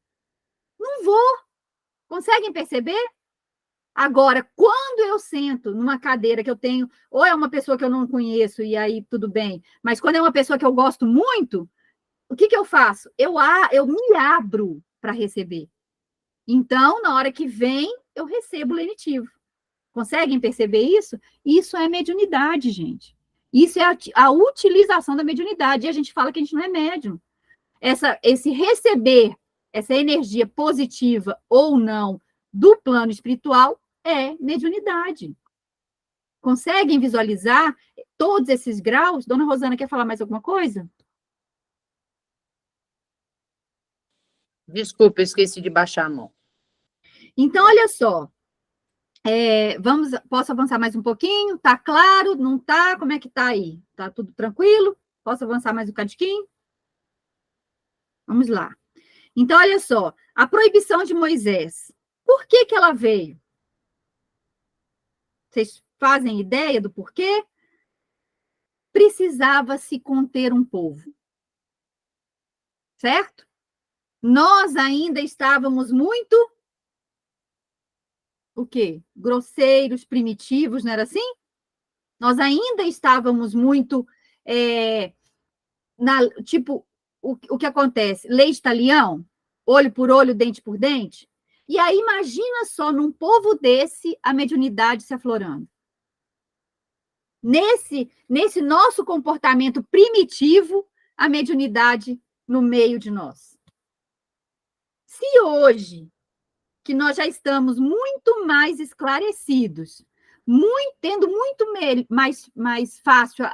Não vou. Conseguem perceber? Agora, quando eu sento numa cadeira que eu tenho, ou é uma pessoa que eu não conheço, e aí tudo bem, mas quando é uma pessoa que eu gosto muito, o que eu faço? Eu me abro para receber. Então, na hora que vem, eu recebo o lenitivo. Conseguem perceber isso? Isso é mediunidade, gente. Isso é a utilização da mediunidade. E a gente fala que a gente não é médium. Esse receber essa energia positiva ou não do plano espiritual é mediunidade. Conseguem visualizar todos esses graus? Dona Rosana, quer falar mais alguma coisa? Desculpa, eu esqueci de baixar a mão. Então, olha só. Posso avançar mais um pouquinho? Tá claro? Não tá? Como é que tá aí? Tá tudo tranquilo? Posso avançar mais um cadinho? Vamos lá. Então, olha só, a proibição de Moisés. Por que que ela veio? Vocês fazem ideia do porquê? Precisava se conter um povo. Certo? Nós ainda estávamos muito o quê? Grosseiros, primitivos, não era assim? Nós ainda estávamos muito tipo, o que acontece? Lei de talião, olho por olho, dente por dente. E aí, imagina só, num povo desse, a mediunidade se aflorando. Nesse nosso comportamento primitivo, a mediunidade no meio de nós. Se hoje, que nós já estamos muito mais esclarecidos, tendo muito mais fácil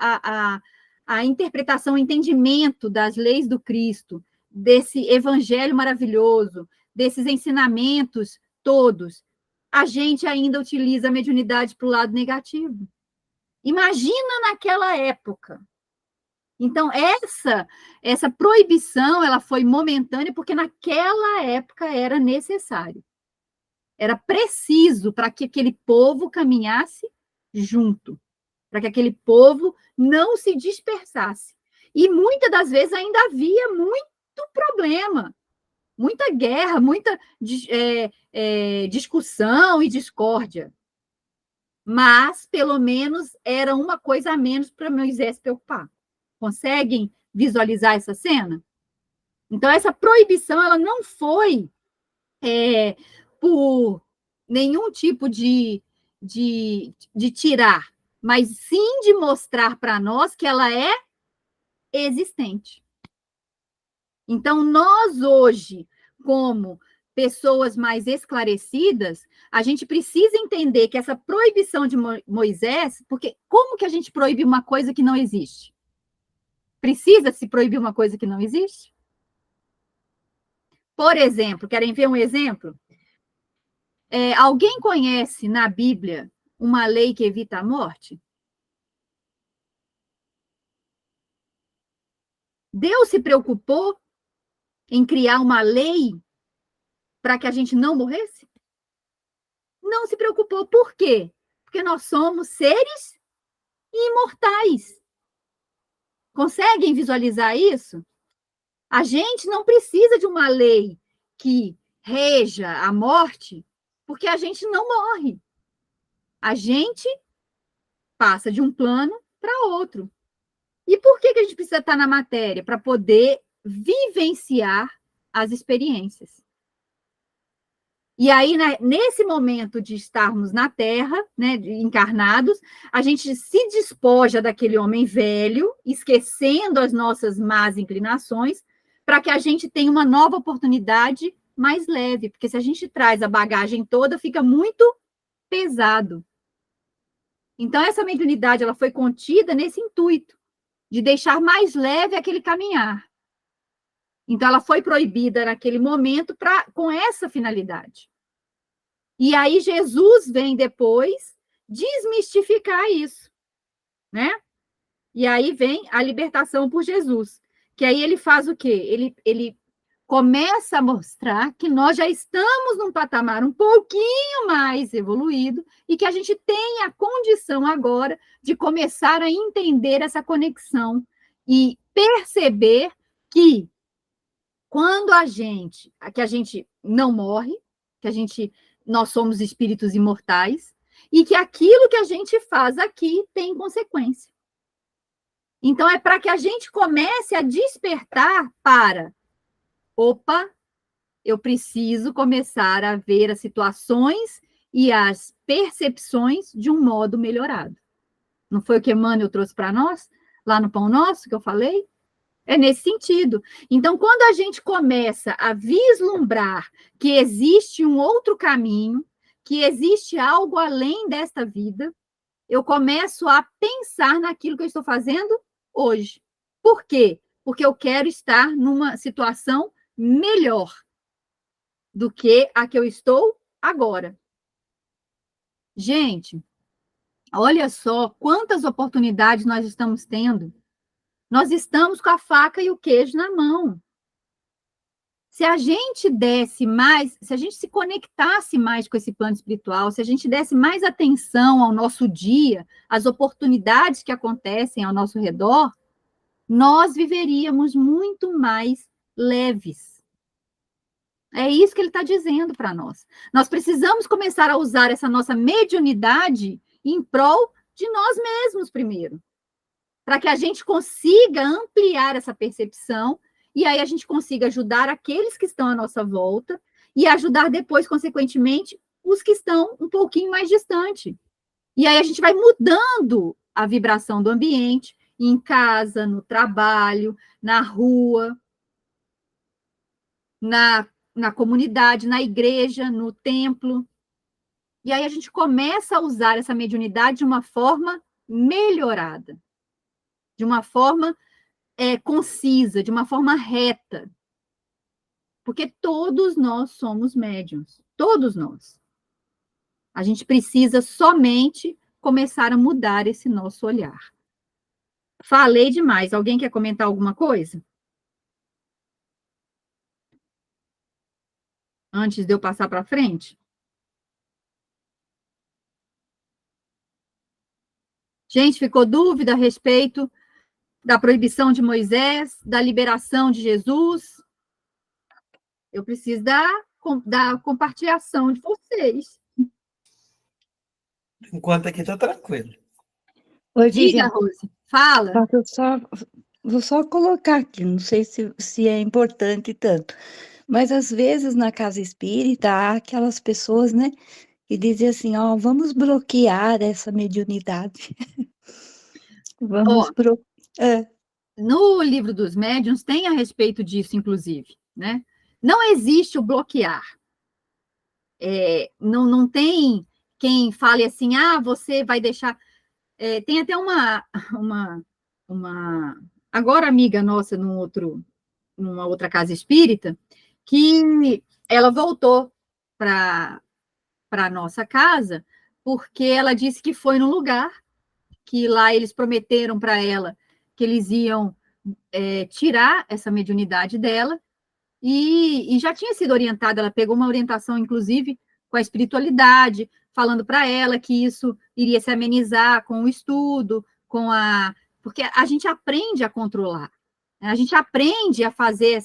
a interpretação, o entendimento das leis do Cristo, desse evangelho maravilhoso, desses ensinamentos todos, a gente ainda utiliza a mediunidade para o lado negativo. Imagina naquela época. Então, essa proibição, ela foi momentânea, porque naquela época era necessário. Era preciso para que aquele povo caminhasse junto, para que aquele povo não se dispersasse. E muitas das vezes ainda havia muito problema, muita guerra, muita discussão e discórdia. Mas, pelo menos, era uma coisa a menos para Moisés se preocupar. Conseguem visualizar essa cena? Então, essa proibição ela não foi por nenhum tipo de tirar, mas sim de mostrar para nós que ela é existente. Então, nós hoje, como pessoas mais esclarecidas, a gente precisa entender que essa proibição de Moisés, porque como que a gente proíbe uma coisa que não existe? Precisa se proibir uma coisa que não existe? Por exemplo, querem ver um exemplo? Alguém conhece na Bíblia uma lei que evita a morte? Deus se preocupou em criar uma lei para que a gente não morresse? Não se preocupou. Por quê? Porque nós somos seres imortais. Conseguem visualizar isso? A gente não precisa de uma lei que reja a morte, porque a gente não morre. A gente passa de um plano para outro. E por que a gente precisa estar na matéria? Para poder vivenciar as experiências. E aí, né, nesse momento de estarmos na Terra, né, encarnados, a gente se despoja daquele homem velho, esquecendo as nossas más inclinações, para que a gente tenha uma nova oportunidade mais leve, porque se a gente traz a bagagem toda, fica muito pesado. Então, essa mediunidade ela foi contida nesse intuito, de deixar mais leve aquele caminhar. Então, ela foi proibida naquele momento com essa finalidade. E aí, Jesus vem depois desmistificar isso, né? E aí vem a libertação por Jesus, que aí ele faz o quê? Ele começa a mostrar que nós já estamos num patamar um pouquinho mais evoluído e que a gente tem a condição agora de começar a entender essa conexão e perceber que quando a gente não morre, nós somos espíritos imortais e que aquilo que a gente faz aqui tem consequência. Então, é para que a gente comece a despertar para, opa, eu preciso começar a ver as situações e as percepções de um modo melhorado. Não foi o que Emmanuel trouxe para nós, lá no Pão Nosso, que eu falei? É nesse sentido. Então, quando a gente começa a vislumbrar que existe um outro caminho, que existe algo além desta vida, eu começo a pensar naquilo que eu estou fazendo hoje. Por quê? Porque eu quero estar numa situação melhor do que a que eu estou agora. Gente, olha só quantas oportunidades nós estamos tendo. Nós estamos com a faca e o queijo na mão. Se a gente desse mais, se a gente se conectasse mais com esse plano espiritual, se a gente desse mais atenção ao nosso dia, às oportunidades que acontecem ao nosso redor, nós viveríamos muito mais leves. É isso que ele está dizendo para nós. Nós precisamos começar a usar essa nossa mediunidade em prol de nós mesmos primeiro, para que a gente consiga ampliar essa percepção e aí a gente consiga ajudar aqueles que estão à nossa volta e ajudar depois, consequentemente, os que estão um pouquinho mais distante. E aí a gente vai mudando a vibração do ambiente, em casa, no trabalho, na rua, na comunidade, na igreja, no templo. E aí a gente começa a usar essa mediunidade de uma forma melhorada, de uma forma concisa, de uma forma reta. Porque todos nós somos médiuns, todos nós. A gente precisa somente começar a mudar esse nosso olhar. Falei demais. Alguém quer comentar alguma coisa? Antes de eu passar para frente? Gente, ficou dúvida a respeito da proibição de Moisés, da liberação de Jesus? Eu preciso da compartilhação de vocês. Enquanto aqui tá tranquilo. Oi, Diga, Vivian. Rose. Fala. Vou só colocar aqui, não sei se é importante tanto, mas às vezes na casa espírita há aquelas pessoas, né, que dizem assim, ó, vamos bloquear essa mediunidade. Vamos No livro dos médiuns tem a respeito disso, inclusive, né? Não existe o bloquear. Não tem quem fale assim, você vai deixar... tem até uma agora amiga nossa numa outra casa espírita, que ela voltou para a nossa casa, porque ela disse que foi num lugar que lá eles prometeram para ela que eles iam tirar essa mediunidade dela, e já tinha sido orientada, ela pegou uma orientação, inclusive, com a espiritualidade, falando para ela que isso iria se amenizar com o estudo, porque a gente aprende a controlar, né? A gente aprende a fazer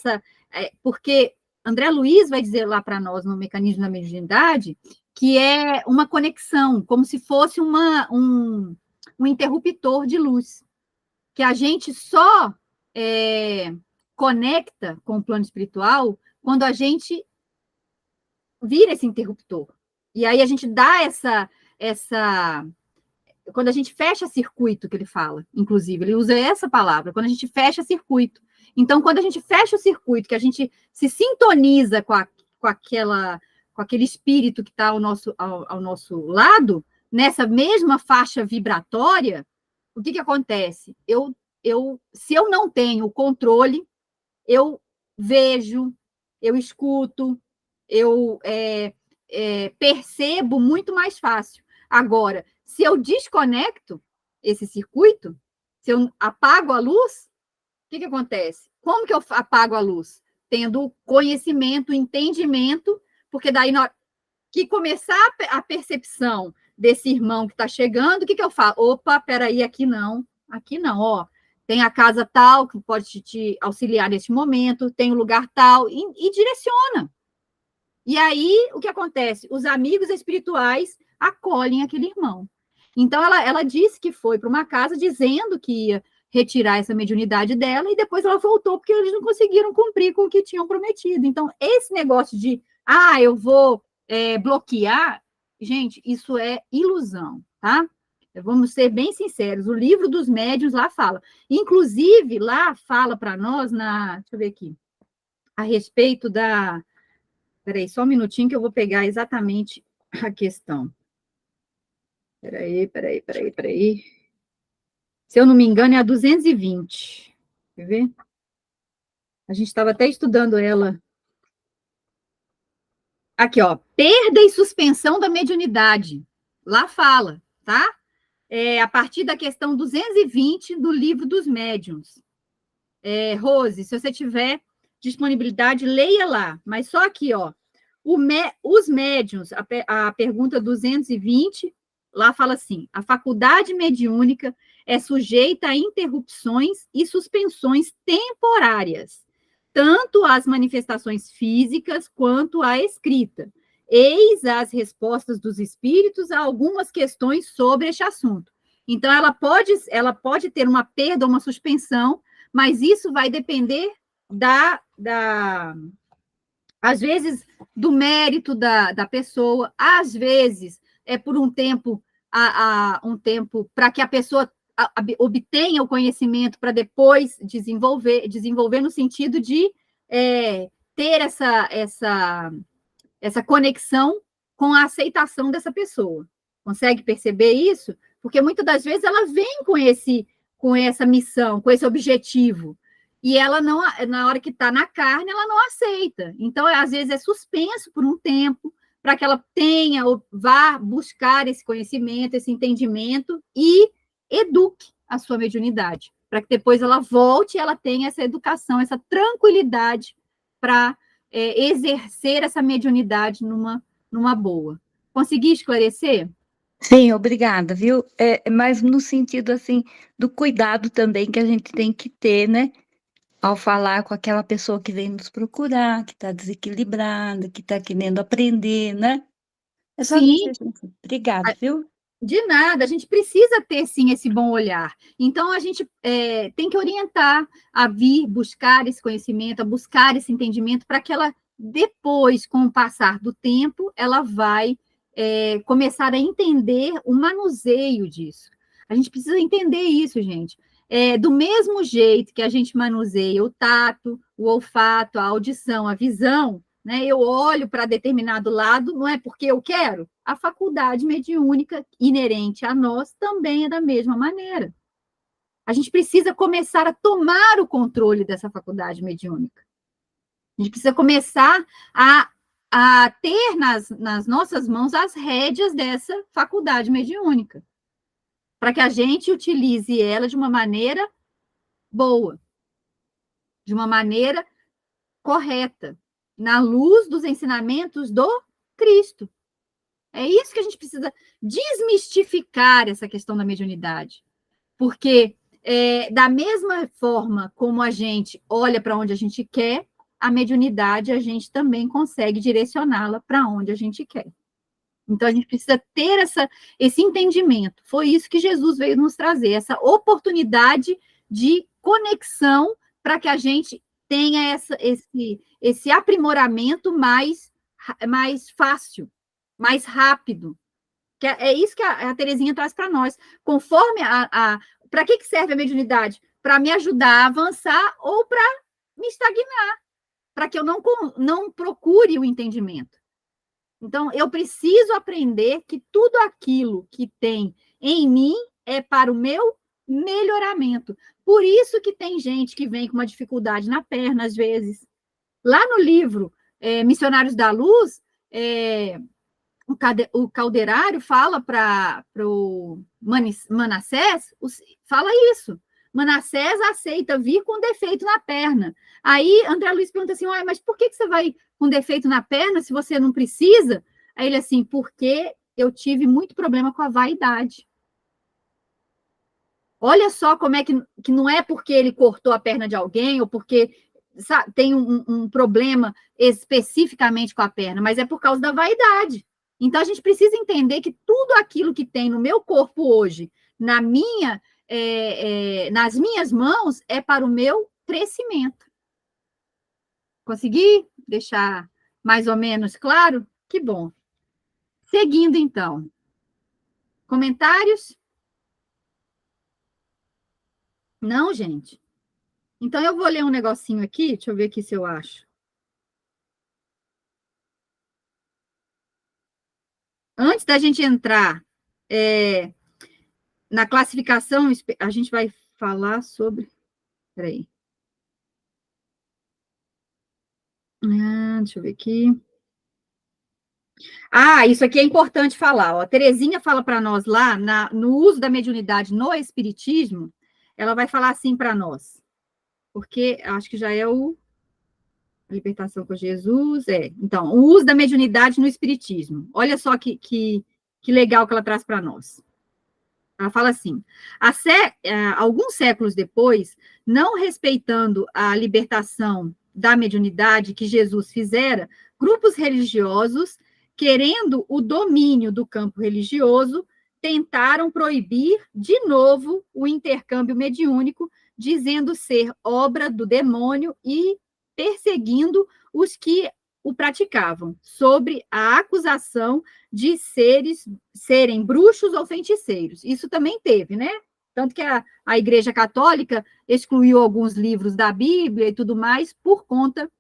porque André Luiz vai dizer lá para nós, no mecanismo da mediunidade, que é uma conexão, como se fosse um interruptor de luz, que a gente só conecta com o plano espiritual quando a gente vira esse interruptor. E aí a gente dá quando a gente fecha circuito, que ele fala, inclusive, ele usa essa palavra, quando a gente fecha circuito. Então, quando a gente fecha o circuito, que a gente se sintoniza com aquele espírito que está ao nosso lado, nessa mesma faixa vibratória, o que acontece? Se eu não tenho o controle, eu vejo, eu escuto, eu percebo muito mais fácil. Agora, se eu desconecto esse circuito, se eu apago a luz, o que acontece? Como que eu apago a luz? Tendo conhecimento, entendimento, porque daí, na hora que começar a percepção desse irmão que está chegando, o que eu falo? Opa, peraí, aqui não, ó. Tem a casa tal que pode te auxiliar nesse momento, tem o lugar tal, e direciona. E aí, o que acontece? Os amigos espirituais acolhem aquele irmão. Então, ela disse que foi para uma casa dizendo que ia retirar essa mediunidade dela, e depois ela voltou, porque eles não conseguiram cumprir com o que tinham prometido. Então, esse negócio de, eu vou bloquear, gente, isso é ilusão, tá? Vamos ser bem sinceros, o livro dos médiuns lá fala. Inclusive, lá fala para nós, deixa eu ver aqui, a respeito da... Peraí, só um minutinho que eu vou pegar exatamente a questão. Peraí. Se eu não me engano, é a 220. Quer ver? A gente estava até estudando ela. Aqui, ó. Perda e suspensão da mediunidade. lá fala, tá? A partir da questão 220 do Livro dos Médiuns. Rose, se você tiver disponibilidade, leia lá. Mas só aqui, ó. Os médiuns, a pergunta 220, lá fala assim: a faculdade mediúnica é sujeita a interrupções e suspensões temporárias, tanto às manifestações físicas quanto à escrita. Eis as respostas dos espíritos a algumas questões sobre este assunto. Então, ela pode ter uma perda ou uma suspensão, mas isso vai depender às vezes, do mérito da pessoa, às vezes é por um tempo, um tempo para que a pessoa obtenha o conhecimento para depois desenvolver no sentido de ter essa conexão com a aceitação dessa pessoa. Consegue perceber isso? Porque muitas das vezes ela vem com essa missão, com esse objetivo, e ela não, na hora que está na carne, ela não aceita. Então, às vezes, é suspenso por um tempo, para que ela tenha, ou vá buscar esse conhecimento, esse entendimento, e eduque a sua mediunidade, para que depois ela volte e ela tenha essa educação, essa tranquilidade para exercer essa mediunidade numa boa. Consegui esclarecer? Sim, obrigada, viu? Mas no sentido, assim, do cuidado também que a gente tem que ter, né? Ao falar com aquela pessoa que vem nos procurar, que está desequilibrada, que está querendo aprender, né? É só Sim. isso. Obrigada, viu? De nada, a gente precisa ter, sim, esse bom olhar. Então, a gente tem que orientar a vir buscar esse conhecimento, a buscar esse entendimento, para que ela, depois, com o passar do tempo, ela vai começar a entender o manuseio disso. A gente precisa entender isso, gente. Do mesmo jeito que a gente manuseia o tato, o olfato, a audição, a visão, né? Eu olho para determinado lado, não é porque eu quero. A faculdade mediúnica inerente a nós também é da mesma maneira. A gente precisa começar a tomar o controle dessa faculdade mediúnica. A gente precisa começar a ter nas nossas mãos as rédeas dessa faculdade mediúnica, para que a gente utilize ela de uma maneira boa, de uma maneira correta, na luz dos ensinamentos do Cristo. É isso que a gente precisa desmistificar essa questão da mediunidade. Porque, da mesma forma como a gente olha para onde a gente quer, a mediunidade a gente também consegue direcioná-la para onde a gente quer. Então, a gente precisa ter esse entendimento. Foi isso que Jesus veio nos trazer, essa oportunidade de conexão para que a gente tenha esse aprimoramento mais fácil, mais rápido. Que é isso que a Terezinha traz para nós. Conforme para que serve a mediunidade? Para me ajudar a avançar ou para me estagnar, para que eu não procure o entendimento. Então, eu preciso aprender que tudo aquilo que tem em mim é para o meu melhoramento. Por isso que tem gente que vem com uma dificuldade na perna, às vezes. Lá no livro Missionários da Luz, o Calderário fala para o Manassés, fala isso. Manassés aceita vir com defeito na perna. Aí André Luiz pergunta assim, mas por que você vai com defeito na perna se você não precisa? Aí ele assim, porque eu tive muito problema com a vaidade. Olha só como é que não é porque ele cortou a perna de alguém ou porque tem um problema especificamente com a perna, mas é por causa da vaidade. Então, a gente precisa entender que tudo aquilo que tem no meu corpo hoje, nas minhas mãos, é para o meu crescimento. Consegui deixar mais ou menos claro? Que bom. Seguindo, então. Comentários? Não, gente? Então, eu vou ler um negocinho aqui, deixa eu ver aqui se eu acho. Antes da gente entrar na classificação, a gente vai falar sobre... Peraí. Deixa eu ver aqui. Ah, isso aqui é importante falar. Ó. A Terezinha fala para nós lá, no uso da mediunidade no Espiritismo, ela vai falar assim para nós, porque acho que já é a libertação com Jesus. Então, o uso da mediunidade no Espiritismo. Olha só que legal que ela traz para nós. Ela fala assim: alguns séculos depois, não respeitando a libertação da mediunidade que Jesus fizera, grupos religiosos, querendo o domínio do campo religioso, tentaram proibir de novo o intercâmbio mediúnico, dizendo ser obra do demônio e perseguindo os que o praticavam, sobre a acusação de serem bruxos ou feiticeiros. Isso também teve, né? Tanto que a Igreja Católica excluiu alguns livros da Bíblia e tudo mais por conta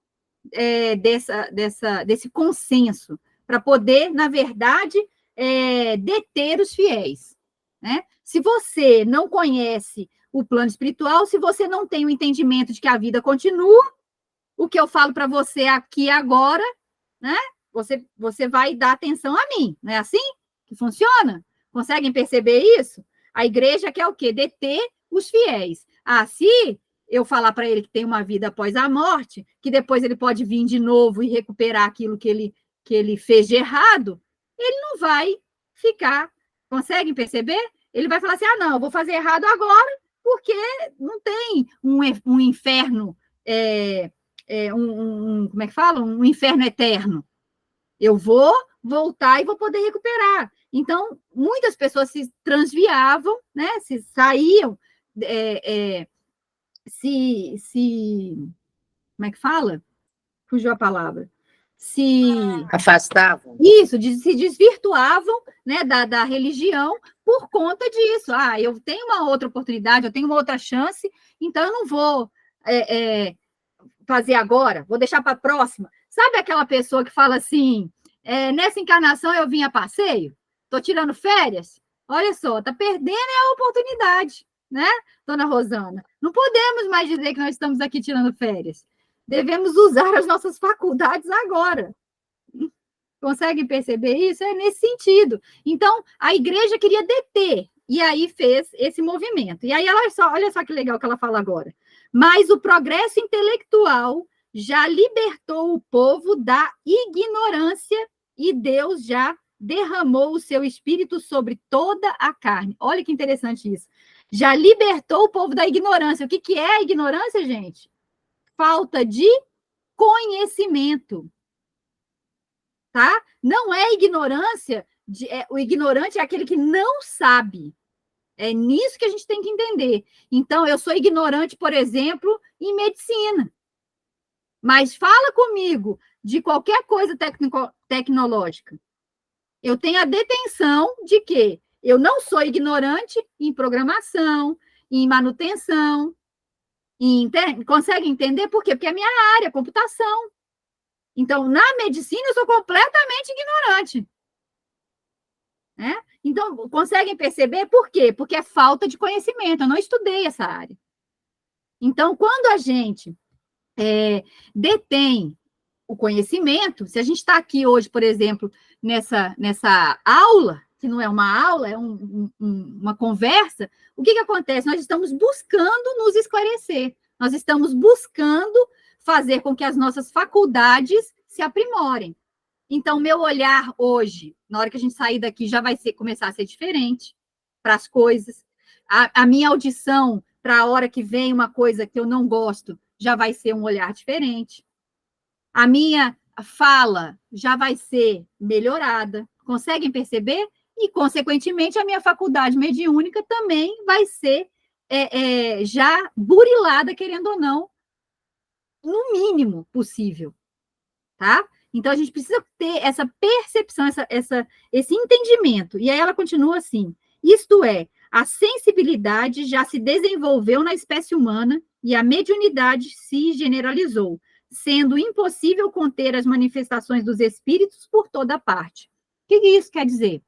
desse consenso, para poder, na verdade, deter os fiéis. Né? Se você não conhece o plano espiritual, se você não tem o entendimento de que a vida continua, o que eu falo para você aqui agora, né? Você vai dar atenção a mim, não é assim que funciona? Conseguem perceber isso? A igreja quer o quê? Deter os fiéis. Se eu falar para ele que tem uma vida após a morte, que depois ele pode vir de novo e recuperar aquilo que ele fez de errado, ele não vai ficar. Conseguem perceber? Ele vai falar assim, não, eu vou fazer errado agora, porque não tem um inferno, como é que fala? Um inferno eterno. Eu vou voltar e vou poder recuperar. Então, muitas pessoas se transviavam, né? Se saíam, como é que fala? Fugiu a palavra. Se afastavam. Isso, se desvirtuavam, né, da religião por conta disso. Eu tenho uma outra oportunidade, eu tenho uma outra chance, então eu não vou fazer agora, vou deixar para a próxima. Sabe aquela pessoa que fala assim, nessa encarnação eu vim a passeio, estou tirando férias? Olha só, está perdendo a oportunidade, né, dona Rosana? Não podemos mais dizer que nós estamos aqui tirando férias. Devemos usar as nossas faculdades agora. Conseguem perceber isso? É nesse sentido. Então, a igreja queria deter, e aí fez esse movimento. E aí, olha só que legal que ela fala agora. Mas o progresso intelectual já libertou o povo da ignorância e Deus já derramou o seu espírito sobre toda a carne. Olha que interessante isso. Já libertou o povo da ignorância. O que é a ignorância, gente? Falta de conhecimento. Tá? Não é ignorância, o ignorante é aquele que não sabe. É nisso que a gente tem que entender. Então, eu sou ignorante, por exemplo, em medicina. Mas fala comigo de qualquer coisa tecnológica. Eu tenho a detenção de que eu não sou ignorante em programação, em manutenção. Consegue entender por quê? Porque é a minha área, computação. Então, na medicina, eu sou completamente ignorante. Né? Então, conseguem perceber por quê? Porque é falta de conhecimento. Eu não estudei essa área. Então, quando a gente detém o conhecimento, se a gente está aqui hoje, por exemplo, nessa aula, que não é uma aula, é uma conversa, o que acontece? Nós estamos buscando nos esclarecer. Nós estamos buscando fazer com que as nossas faculdades se aprimorem. Então, meu olhar hoje, na hora que a gente sair daqui, já vai começar a ser diferente para as coisas. A minha audição, para a hora que vem uma coisa que eu não gosto, já vai ser um olhar diferente. A minha fala já vai ser melhorada. Conseguem perceber? E, consequentemente, a minha faculdade mediúnica também vai ser já burilada, querendo ou não, no mínimo possível, tá? Então, a gente precisa ter essa percepção, esse entendimento. E aí ela continua assim, isto é, a sensibilidade já se desenvolveu na espécie humana e a mediunidade se generalizou, sendo impossível conter as manifestações dos espíritos por toda parte. O que isso quer dizer?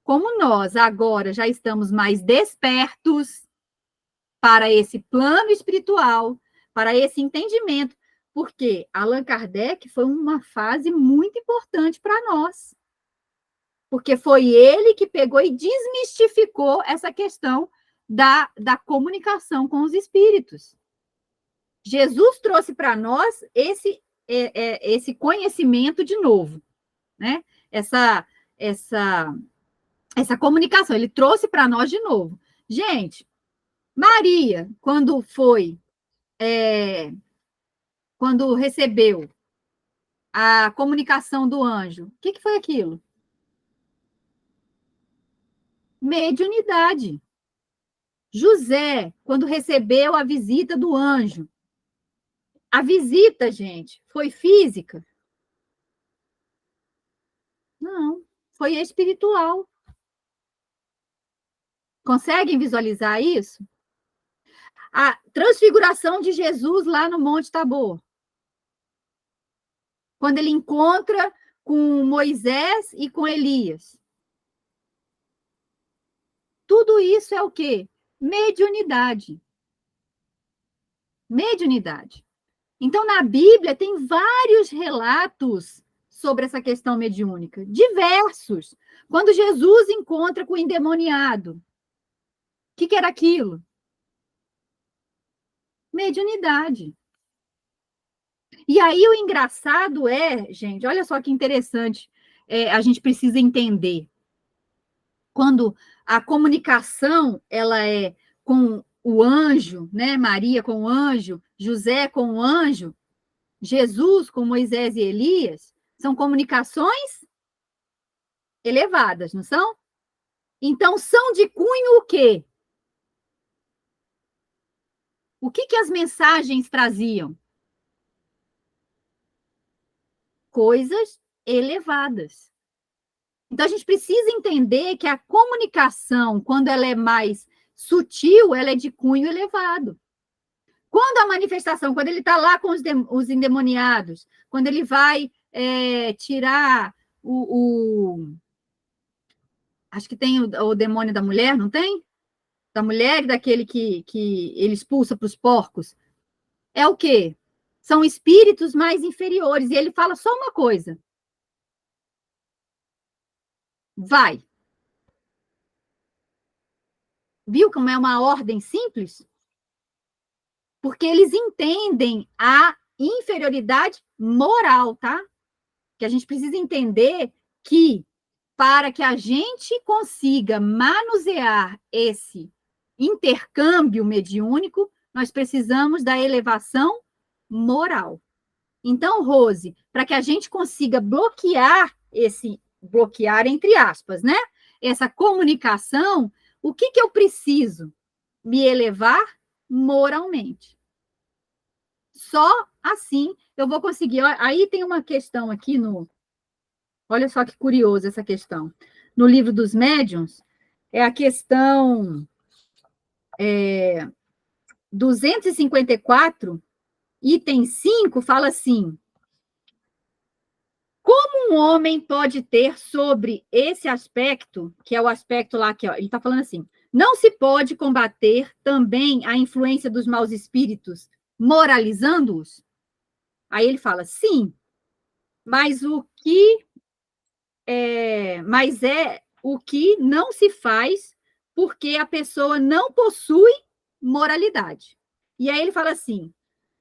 Como nós agora já estamos mais despertos para esse plano espiritual, para esse entendimento, Porque Allan Kardec foi uma fase muito importante para nós. Porque foi ele que pegou e desmistificou essa questão da comunicação com os espíritos. Jesus trouxe para nós esse conhecimento de novo, né? Essa comunicação, ele trouxe para nós de novo. Gente, Maria, quando recebeu a comunicação do anjo, o que foi aquilo? Mediunidade. José, quando recebeu a visita do anjo, a visita, gente, foi física? Não, foi espiritual. Conseguem visualizar isso? A transfiguração de Jesus lá no Monte Tabor. Quando ele encontra com Moisés e com Elias. Tudo isso é o quê? Mediunidade. Mediunidade. Então, na Bíblia, tem vários relatos sobre essa questão mediúnica. Diversos. Quando Jesus encontra com o endemoniado. O que era aquilo? Mediunidade. E aí, o engraçado gente, olha só que interessante, a gente precisa entender. Quando a comunicação, ela é com o anjo, né? Maria com o anjo, José com o anjo, Jesus com Moisés e Elias, são comunicações elevadas, não são? Então, são de cunho o quê? O que as mensagens traziam? Coisas elevadas. Então, a gente precisa entender que a comunicação, quando ela é mais sutil, ela é de cunho elevado. Quando a manifestação, quando ele está lá com os endemoniados, quando ele vai tirar acho que tem o demônio da mulher, não tem? Da mulher e daquele que ele expulsa para os porcos. É o quê? São espíritos mais inferiores. E ele fala só uma coisa. Vai. Viu como é uma ordem simples? Porque eles entendem a inferioridade moral, tá? Que a gente precisa entender que, para que a gente consiga manusear esse intercâmbio mediúnico, nós precisamos da elevação moral. Então, Rose, para que a gente consiga bloquear entre aspas, né? Essa comunicação, o que eu preciso? Me elevar moralmente. Só assim eu vou conseguir. Aí tem uma questão aqui olha só que curioso essa questão. No livro dos médiuns, é a questão 254, item 5, fala assim: como um homem pode ter sobre esse aspecto, que é o aspecto lá que ele está falando assim, não se pode combater também a influência dos maus espíritos moralizando-os? Aí ele fala, sim, mas o que não se faz porque a pessoa não possui moralidade. E aí ele fala assim,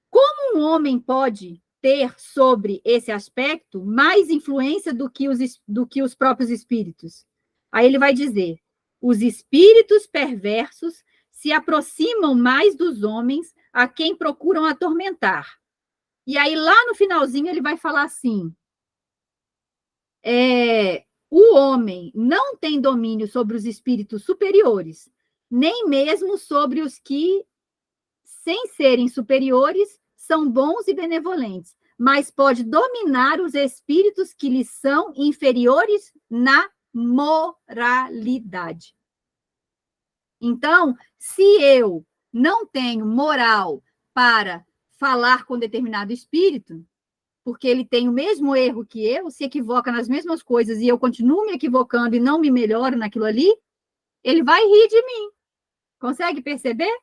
como um homem pode ter sobre esse aspecto mais influência do que os próprios espíritos? Aí ele vai dizer, os espíritos perversos se aproximam mais dos homens a quem procuram atormentar. E aí, lá no finalzinho, ele vai falar assim, o homem não tem domínio sobre os espíritos superiores, nem mesmo sobre os que, sem serem superiores, são bons e benevolentes, mas pode dominar os espíritos que lhes são inferiores na moralidade. Então, se eu não tenho moral para falar com determinado espírito, porque ele tem o mesmo erro que eu, se equivoca nas mesmas coisas e eu continuo me equivocando e não me melhoro naquilo ali, ele vai rir de mim. Consegue perceber?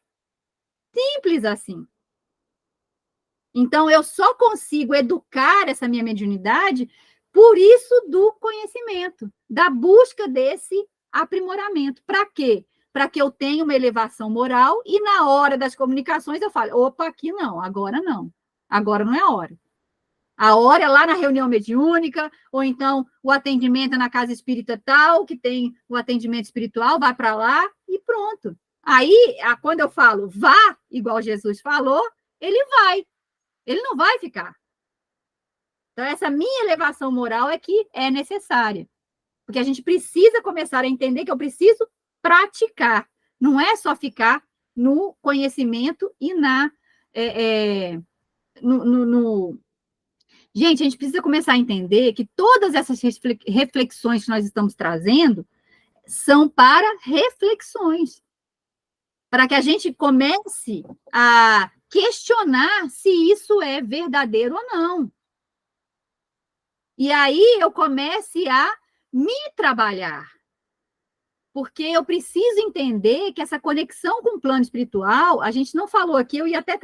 Simples assim. Então, eu só consigo educar essa minha mediunidade por isso do conhecimento, da busca desse aprimoramento. Para quê? Para que eu tenha uma elevação moral e na hora das comunicações eu falo, opa, aqui não, agora não é a hora. A hora é lá na reunião mediúnica, ou então o atendimento é na casa espírita tal, que tem o atendimento espiritual, vai para lá e pronto. Aí, quando eu falo vá, igual Jesus falou, ele vai. Ele não vai ficar. Então, essa minha elevação moral é que é necessária. Porque a gente precisa começar a entender que eu preciso praticar. Não é só ficar no conhecimento e Gente, a gente precisa começar a entender que todas essas reflexões que nós estamos trazendo são para reflexões. Para que a gente comece a questionar se isso é verdadeiro ou não. E aí eu comece a me trabalhar. Porque eu preciso entender que essa conexão com o plano espiritual, a gente não falou aqui, eu ia até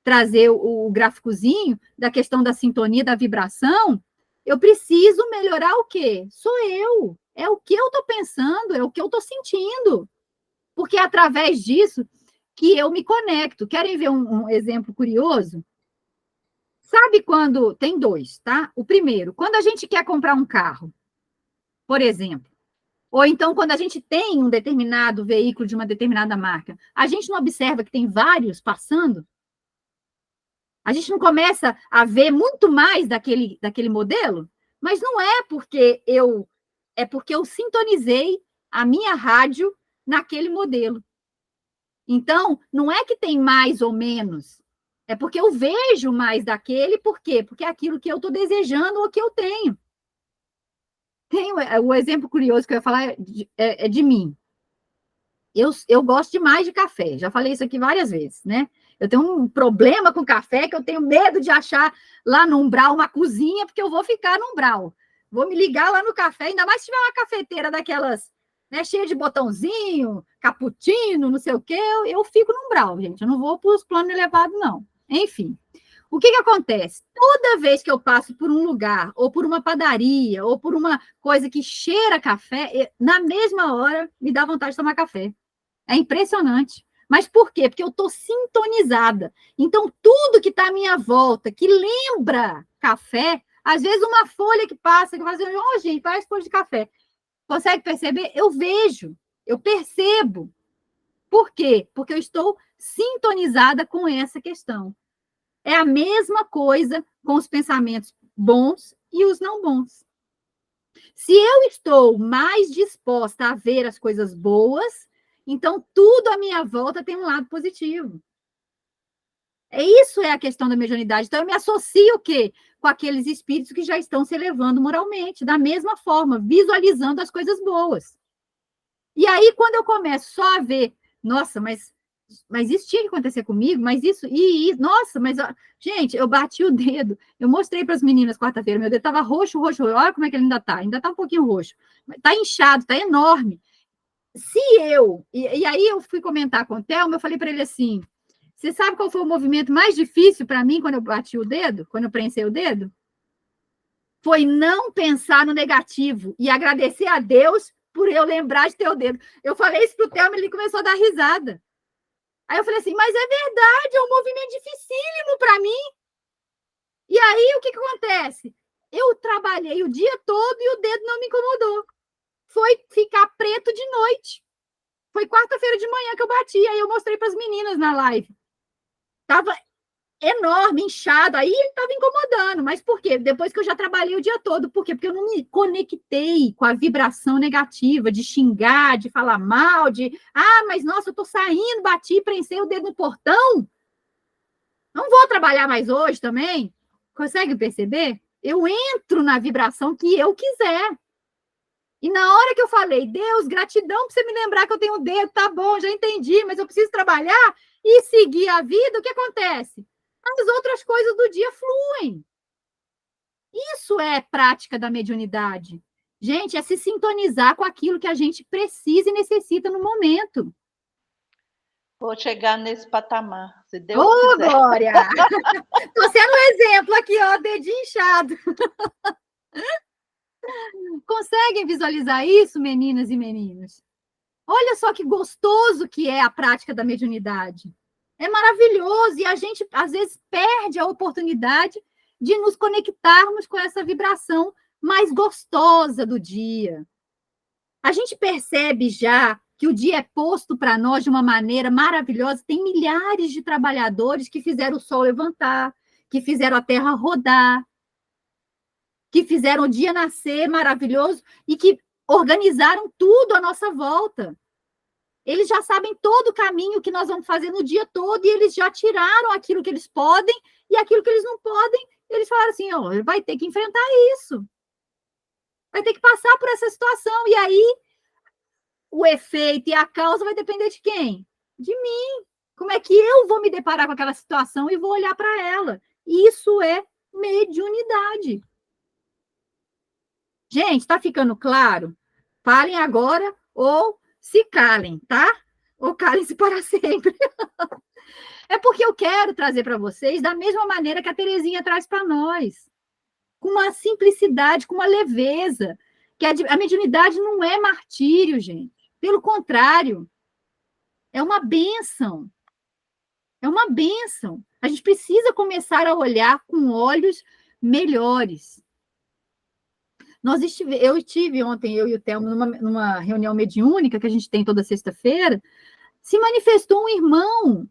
trazer o gráficozinho da questão da sintonia, da vibração. Eu preciso melhorar o quê? Sou eu. É o que eu estou pensando, é o que eu estou sentindo. Porque é através disso que eu me conecto. Querem ver um exemplo curioso? Sabe quando... Tem dois, tá? O primeiro, quando a gente quer comprar um carro, por exemplo, ou então quando a gente tem um determinado veículo de uma determinada marca, a gente não observa que tem vários passando? A gente não começa a ver muito mais daquele modelo? Mas não é porque é porque eu sintonizei a minha rádio naquele modelo. Então, não é que tem mais ou menos, é porque eu vejo mais daquele, por quê? Porque é aquilo que eu estou desejando ou que eu tenho. Tem o exemplo curioso que eu ia falar é de mim. Eu gosto demais de café, já falei isso aqui várias vezes, né? Eu tenho um problema com café, que eu tenho medo de achar lá no umbral uma cozinha, porque eu vou ficar no umbral. Vou me ligar lá no café, ainda mais se tiver uma cafeteira daquelas, né, cheia de botãozinho, cappuccino, não sei o quê, eu fico no umbral, gente. Eu não vou para os planos elevados, não. Enfim, o que acontece? Toda vez que eu passo por um lugar, ou por uma padaria, ou por uma coisa que cheira café, na mesma hora me dá vontade de tomar café. É impressionante. Mas por quê? Porque eu estou sintonizada. Então, tudo que está à minha volta, que lembra café, às vezes uma folha que passa, que faz assim, oh, gente, parece folha de café. Consegue perceber? Eu vejo, eu percebo. Por quê? Porque eu estou sintonizada com essa questão. É a mesma coisa com os pensamentos bons e os não bons. Se eu estou mais disposta a ver as coisas boas, então tudo à minha volta tem um lado positivo. Isso é a questão da mediunidade. Então, eu me associo o quê? Com aqueles espíritos que já estão se elevando moralmente, da mesma forma, visualizando as coisas boas. E aí, quando eu começo só a ver, nossa, mas isso tinha que acontecer comigo, mas isso, nossa, mas, gente, eu bati o dedo, eu mostrei para as meninas quarta-feira, meu dedo estava roxo, olha como é que ele ainda está um pouquinho roxo, está inchado, está enorme. Se e aí eu fui comentar com o Thelma, eu falei para ele assim, você sabe qual foi o movimento mais difícil para mim quando eu bati o dedo, quando eu prensei o dedo? Foi não pensar no negativo e agradecer a Deus por eu lembrar de ter o dedo. Eu falei isso para o Thelma, ele começou a dar risada. Aí eu falei assim, mas é verdade, é um movimento dificílimo para mim. E aí, o que acontece? Eu trabalhei o dia todo e o dedo não me incomodou. Foi ficar preto de noite. Foi quarta-feira de manhã que eu bati, aí eu mostrei para as meninas na live. Estava enorme, inchado, aí ele estava incomodando. Mas por quê? Depois que eu já trabalhei o dia todo. Por quê? Porque eu não me conectei com a vibração negativa, de xingar, de falar mal, mas nossa, eu estou saindo, bati, prensei o dedo no portão. Não vou trabalhar mais hoje também. Consegue perceber? Eu entro na vibração que eu quiser. E na hora que eu falei, Deus, gratidão por você me lembrar que eu tenho o dedo, tá bom, já entendi, mas eu preciso trabalhar e seguir a vida, o que acontece? As outras coisas do dia fluem. Isso é prática da mediunidade. Gente, é se sintonizar com aquilo que a gente precisa e necessita no momento. Vou chegar nesse patamar, se Deus Ô, quiser. Glória! Tô sendo um exemplo aqui, ó, dedinho inchado. Conseguem visualizar isso, meninas e meninos? Olha só que gostoso que é a prática da mediunidade. É maravilhoso e a gente, às vezes, perde a oportunidade de nos conectarmos com essa vibração mais gostosa do dia. A gente percebe já que o dia é posto para nós de uma maneira maravilhosa. Tem milhares de trabalhadores que fizeram o sol levantar, que fizeram a terra rodar, que fizeram o dia nascer maravilhoso e que organizaram tudo à nossa volta. Eles já sabem todo o caminho que nós vamos fazer no dia todo e eles já tiraram aquilo que eles podem e aquilo que eles não podem. Eles falaram assim, ó, vai ter que enfrentar isso. Vai ter que passar por essa situação. E aí, o efeito e a causa vai depender de quem? De mim. Como é que eu vou me deparar com aquela situação e vou olhar para ela? Isso é mediunidade. Gente, está ficando claro? Falem agora ou se calem, tá? Ou calem-se para sempre. É porque eu quero trazer para vocês da mesma maneira que a Terezinha traz para nós. Com uma simplicidade, com uma leveza. Que a mediunidade não é martírio, gente. Pelo contrário, é uma bênção. É uma bênção. A gente precisa começar a olhar com olhos melhores. Eu estive ontem, eu e o Telmo, numa reunião mediúnica que a gente tem toda sexta-feira, se manifestou um irmão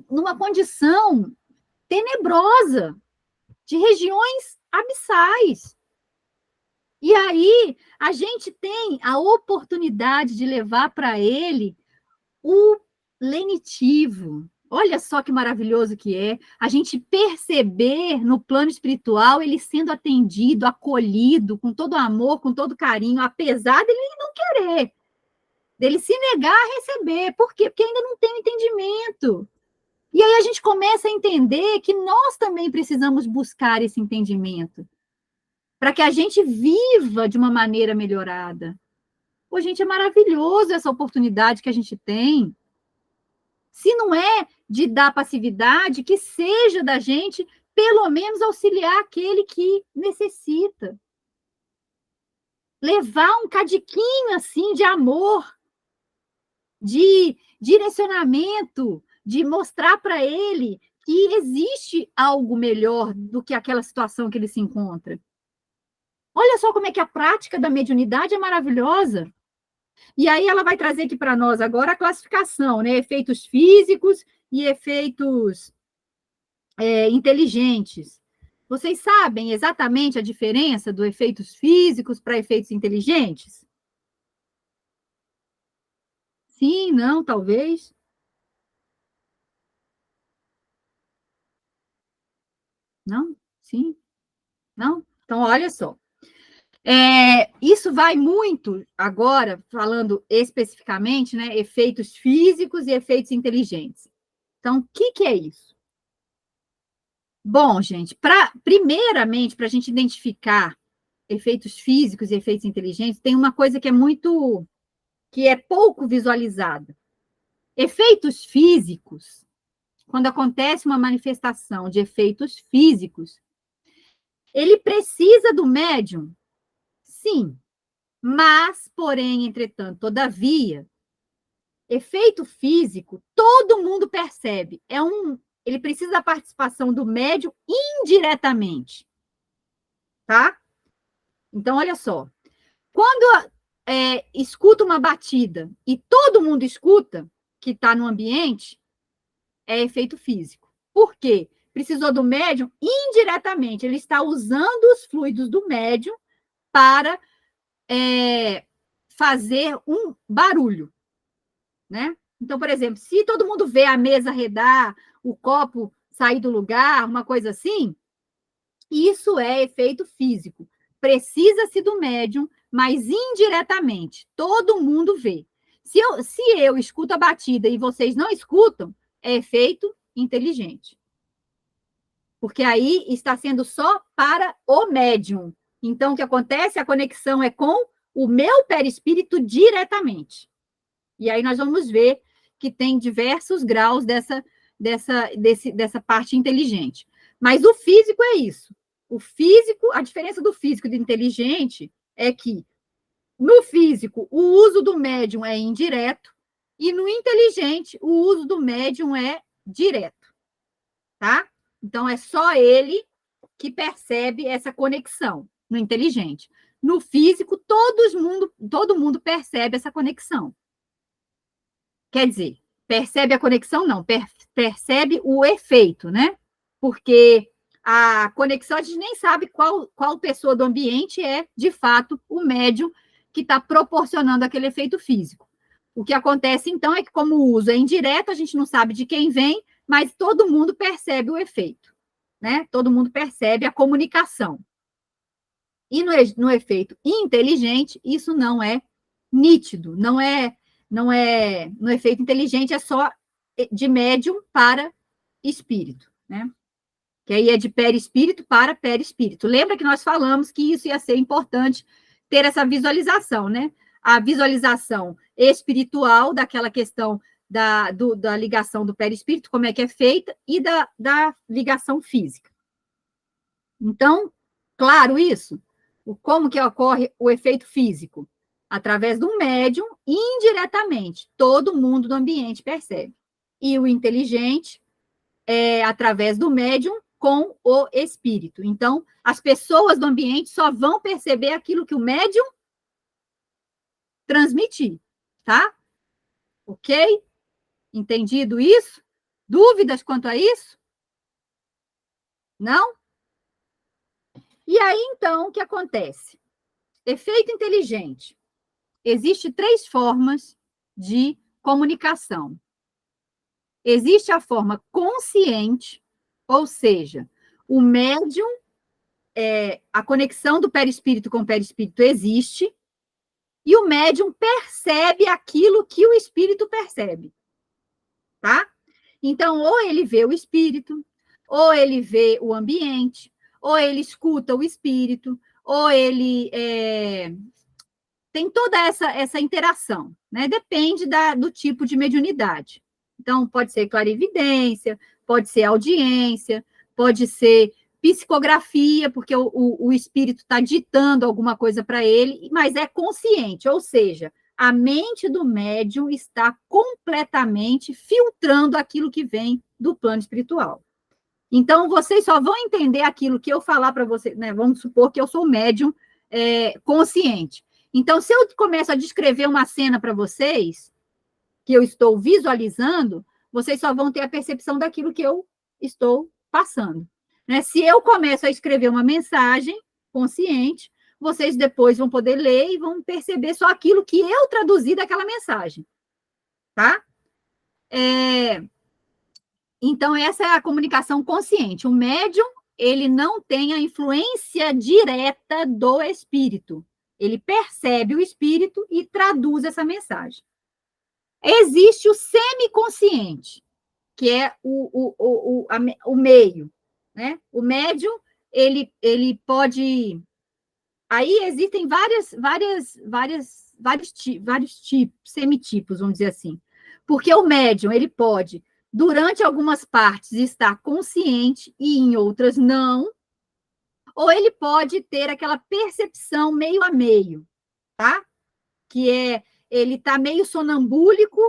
numa condição tenebrosa, de regiões abissais. E aí, a gente tem a oportunidade de levar para ele o lenitivo. Olha só que maravilhoso que é a gente perceber no plano espiritual ele sendo atendido, acolhido, com todo amor, com todo carinho, apesar dele não querer, dele se negar a receber. Por quê? Porque ainda não tem o entendimento. E aí a gente começa a entender que nós também precisamos buscar esse entendimento, para que a gente viva de uma maneira melhorada. Pô, gente, é maravilhoso essa oportunidade que a gente tem. Se não é de dar passividade, que seja da gente, pelo menos, auxiliar aquele que necessita. Levar um cadiquinho, assim, de amor, de direcionamento, de mostrar para ele que existe algo melhor do que aquela situação que ele se encontra. Olha só como é que a prática da mediunidade é maravilhosa. E aí ela vai trazer aqui para nós agora a classificação, né? Efeitos físicos e efeitos inteligentes. Vocês sabem exatamente a diferença dos efeitos físicos para efeitos inteligentes? Sim, não, talvez. Não? Sim? Não? Então, olha só. Isso vai muito, agora, falando especificamente, né, efeitos físicos e efeitos inteligentes. Então, o que é isso? Bom, gente, primeiramente, para a gente identificar efeitos físicos e efeitos inteligentes, tem uma coisa que é pouco visualizada. Efeitos físicos, quando acontece uma manifestação de efeitos físicos, ele precisa do médium. Sim, mas, porém, entretanto, todavia, efeito físico, todo mundo percebe. Ele precisa da participação do médium indiretamente, tá? Então, olha só. Quando escuta uma batida e todo mundo escuta, que está no ambiente, é efeito físico. Por quê? Precisou do médium indiretamente. Ele está usando os fluidos do médium para fazer um barulho, né? Então, por exemplo, se todo mundo vê a mesa arredar, o copo sair do lugar, uma coisa assim, isso é efeito físico. Precisa-se do médium, mas indiretamente. Todo mundo vê. Se eu escuto a batida e vocês não escutam, é efeito inteligente. Porque aí está sendo só para o médium. Então, o que acontece? A conexão é com o meu perispírito diretamente. E aí nós vamos ver que tem diversos graus dessa parte inteligente. Mas o físico é isso. O físico, a diferença do físico e do inteligente é que, no físico, o uso do médium é indireto, e no inteligente, o uso do médium é direto, tá? Então, é só ele que percebe essa conexão, no inteligente. No físico, todo mundo percebe essa conexão. Quer dizer, percebe a conexão? Não, percebe o efeito, né? Porque a conexão, a gente nem sabe qual pessoa do ambiente é, de fato, o médium que está proporcionando aquele efeito físico. O que acontece, então, é que, como o uso é indireto, a gente não sabe de quem vem, mas todo mundo percebe o efeito, né? Todo mundo percebe a comunicação. E no efeito inteligente, isso não é nítido, não é no efeito inteligente, é só de médium para espírito, né? Que aí é de perispírito para perispírito. Lembra que nós falamos que isso ia ser importante ter essa visualização, né? A visualização espiritual daquela questão da ligação do perispírito, como é que é feita, e da ligação física. Então, claro isso, como que ocorre o efeito físico? Através do médium, indiretamente, todo mundo do ambiente percebe. E o inteligente é através do médium com o espírito. Então, as pessoas do ambiente só vão perceber aquilo que o médium transmitir, tá? Ok? Entendido isso? Dúvidas quanto a isso? Não? E aí, então, o que acontece? Efeito inteligente. Existem 3 formas de comunicação. Existe a forma consciente, ou seja, o médium, a conexão do perispírito com o perispírito existe, e o médium percebe aquilo que o espírito percebe, tá? Então, ou ele vê o espírito, ou ele vê o ambiente, ou ele escuta o espírito, ou ele tem toda essa interação, né? Depende do tipo de mediunidade. Então, pode ser clarividência, pode ser audiência, pode ser psicografia, porque o espírito está ditando alguma coisa para ele, mas é consciente, ou seja, a mente do médium está completamente filtrando aquilo que vem do plano espiritual. Então, vocês só vão entender aquilo que eu falar para vocês, né? Vamos supor que eu sou médium consciente. Então, se eu começo a descrever uma cena para vocês, que eu estou visualizando, vocês só vão ter a percepção daquilo que eu estou passando, né? Se eu começo a escrever uma mensagem consciente, vocês depois vão poder ler e vão perceber só aquilo que eu traduzi daquela mensagem, tá? Então, essa é a comunicação consciente. O médium, ele não tem a influência direta do espírito. Ele percebe o espírito e traduz essa mensagem. Existe o semiconsciente, que é o meio, né? O médium, ele pode... Aí existem vários tipos, semitipos, vamos dizer assim. Porque o médium, ele pode, durante algumas partes, estar consciente e em outras não, ou ele pode ter aquela percepção meio a meio, tá? Que ele está meio sonambúlico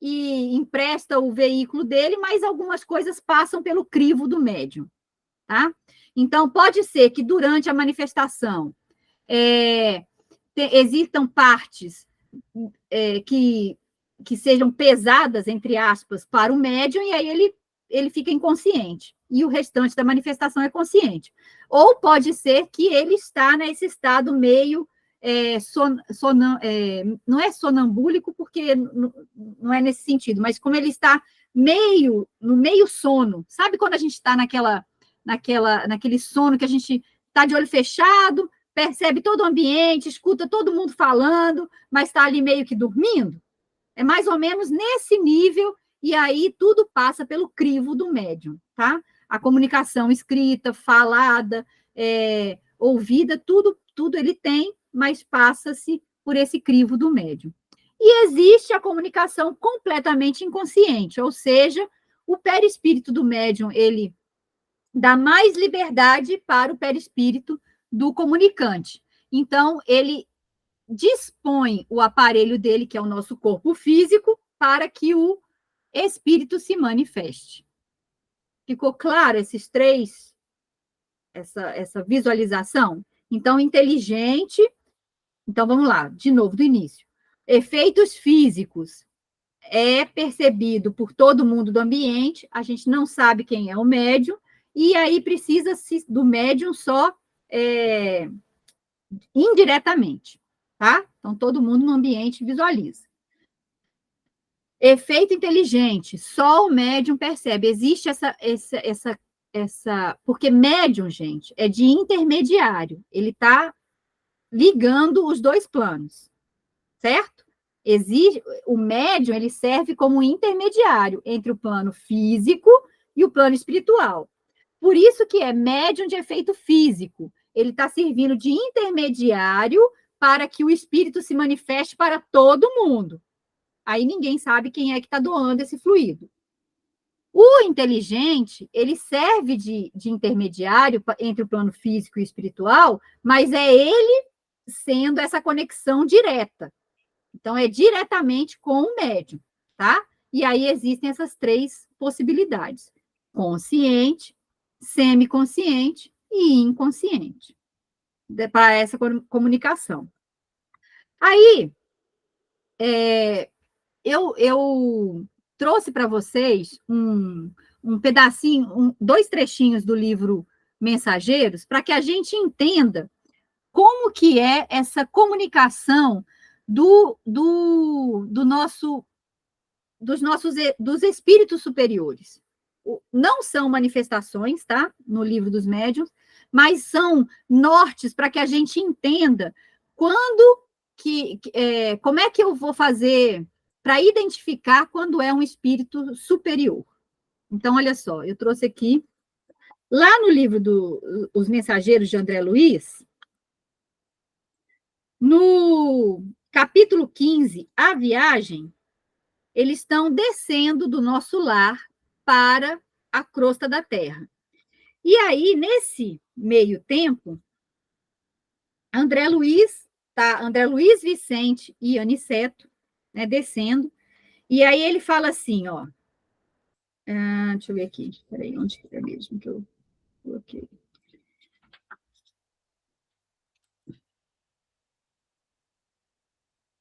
e empresta o veículo dele, mas algumas coisas passam pelo crivo do médium, tá? Então, pode ser que durante a manifestação existam partes que sejam pesadas, entre aspas, para o médium, e aí ele fica inconsciente, e o restante da manifestação é consciente. Ou pode ser que ele está nesse estado meio... não é sonambúlico, porque não é nesse sentido, mas como ele está no meio sono, sabe quando a gente está naquele sono que a gente está de olho fechado, percebe todo o ambiente, escuta todo mundo falando, mas está ali meio que dormindo? É mais ou menos nesse nível, e aí tudo passa pelo crivo do médium, tá? A comunicação escrita, falada, ouvida, tudo ele tem, mas passa-se por esse crivo do médium. E existe a comunicação completamente inconsciente, ou seja, o perispírito do médium, ele dá mais liberdade para o perispírito do comunicante. Então, ele dispõe o aparelho dele, que é o nosso corpo físico, para que o espírito se manifeste. Ficou claro esses três, essa visualização? Então, inteligente. Então, vamos lá, de novo, do início. Efeitos físicos é percebido por todo mundo do ambiente, a gente não sabe quem é o médium, e aí precisa do médium só indiretamente, tá? Então, todo mundo no ambiente visualiza. Efeito inteligente, só o médium percebe. Existe essa... Porque médium, gente, é de intermediário. Ele está ligando os dois planos, certo? O médium, ele serve como intermediário entre o plano físico e o plano espiritual. Por isso que é médium de efeito físico. Ele está servindo de intermediário para que o espírito se manifeste para todo mundo. Aí ninguém sabe quem é que está doando esse fluido. O inteligente, ele serve de intermediário entre o plano físico e espiritual, mas é ele sendo essa conexão direta. Então, é diretamente com o médium, tá? E aí existem essas três possibilidades: consciente, semiconsciente e inconsciente, para essa comunicação. Aí, eu trouxe para vocês um pedacinho, 2 trechinhos do livro Mensageiros, para que a gente entenda como que é essa comunicação dos espíritos superiores. Não são manifestações, tá? No livro dos médiuns, mas são nortes para que a gente entenda como é que eu vou fazer para identificar quando é um espírito superior. Então, olha só, eu trouxe aqui, lá no livro Os Mensageiros de André Luiz, no capítulo 15, A Viagem, eles estão descendo do nosso lar para a crosta da Terra. E aí, nesse meio tempo, André Luiz, Vicente e Aniceto, né, descendo, e aí ele fala assim, ó, deixa eu ver aqui, peraí, onde que é mesmo que eu coloquei?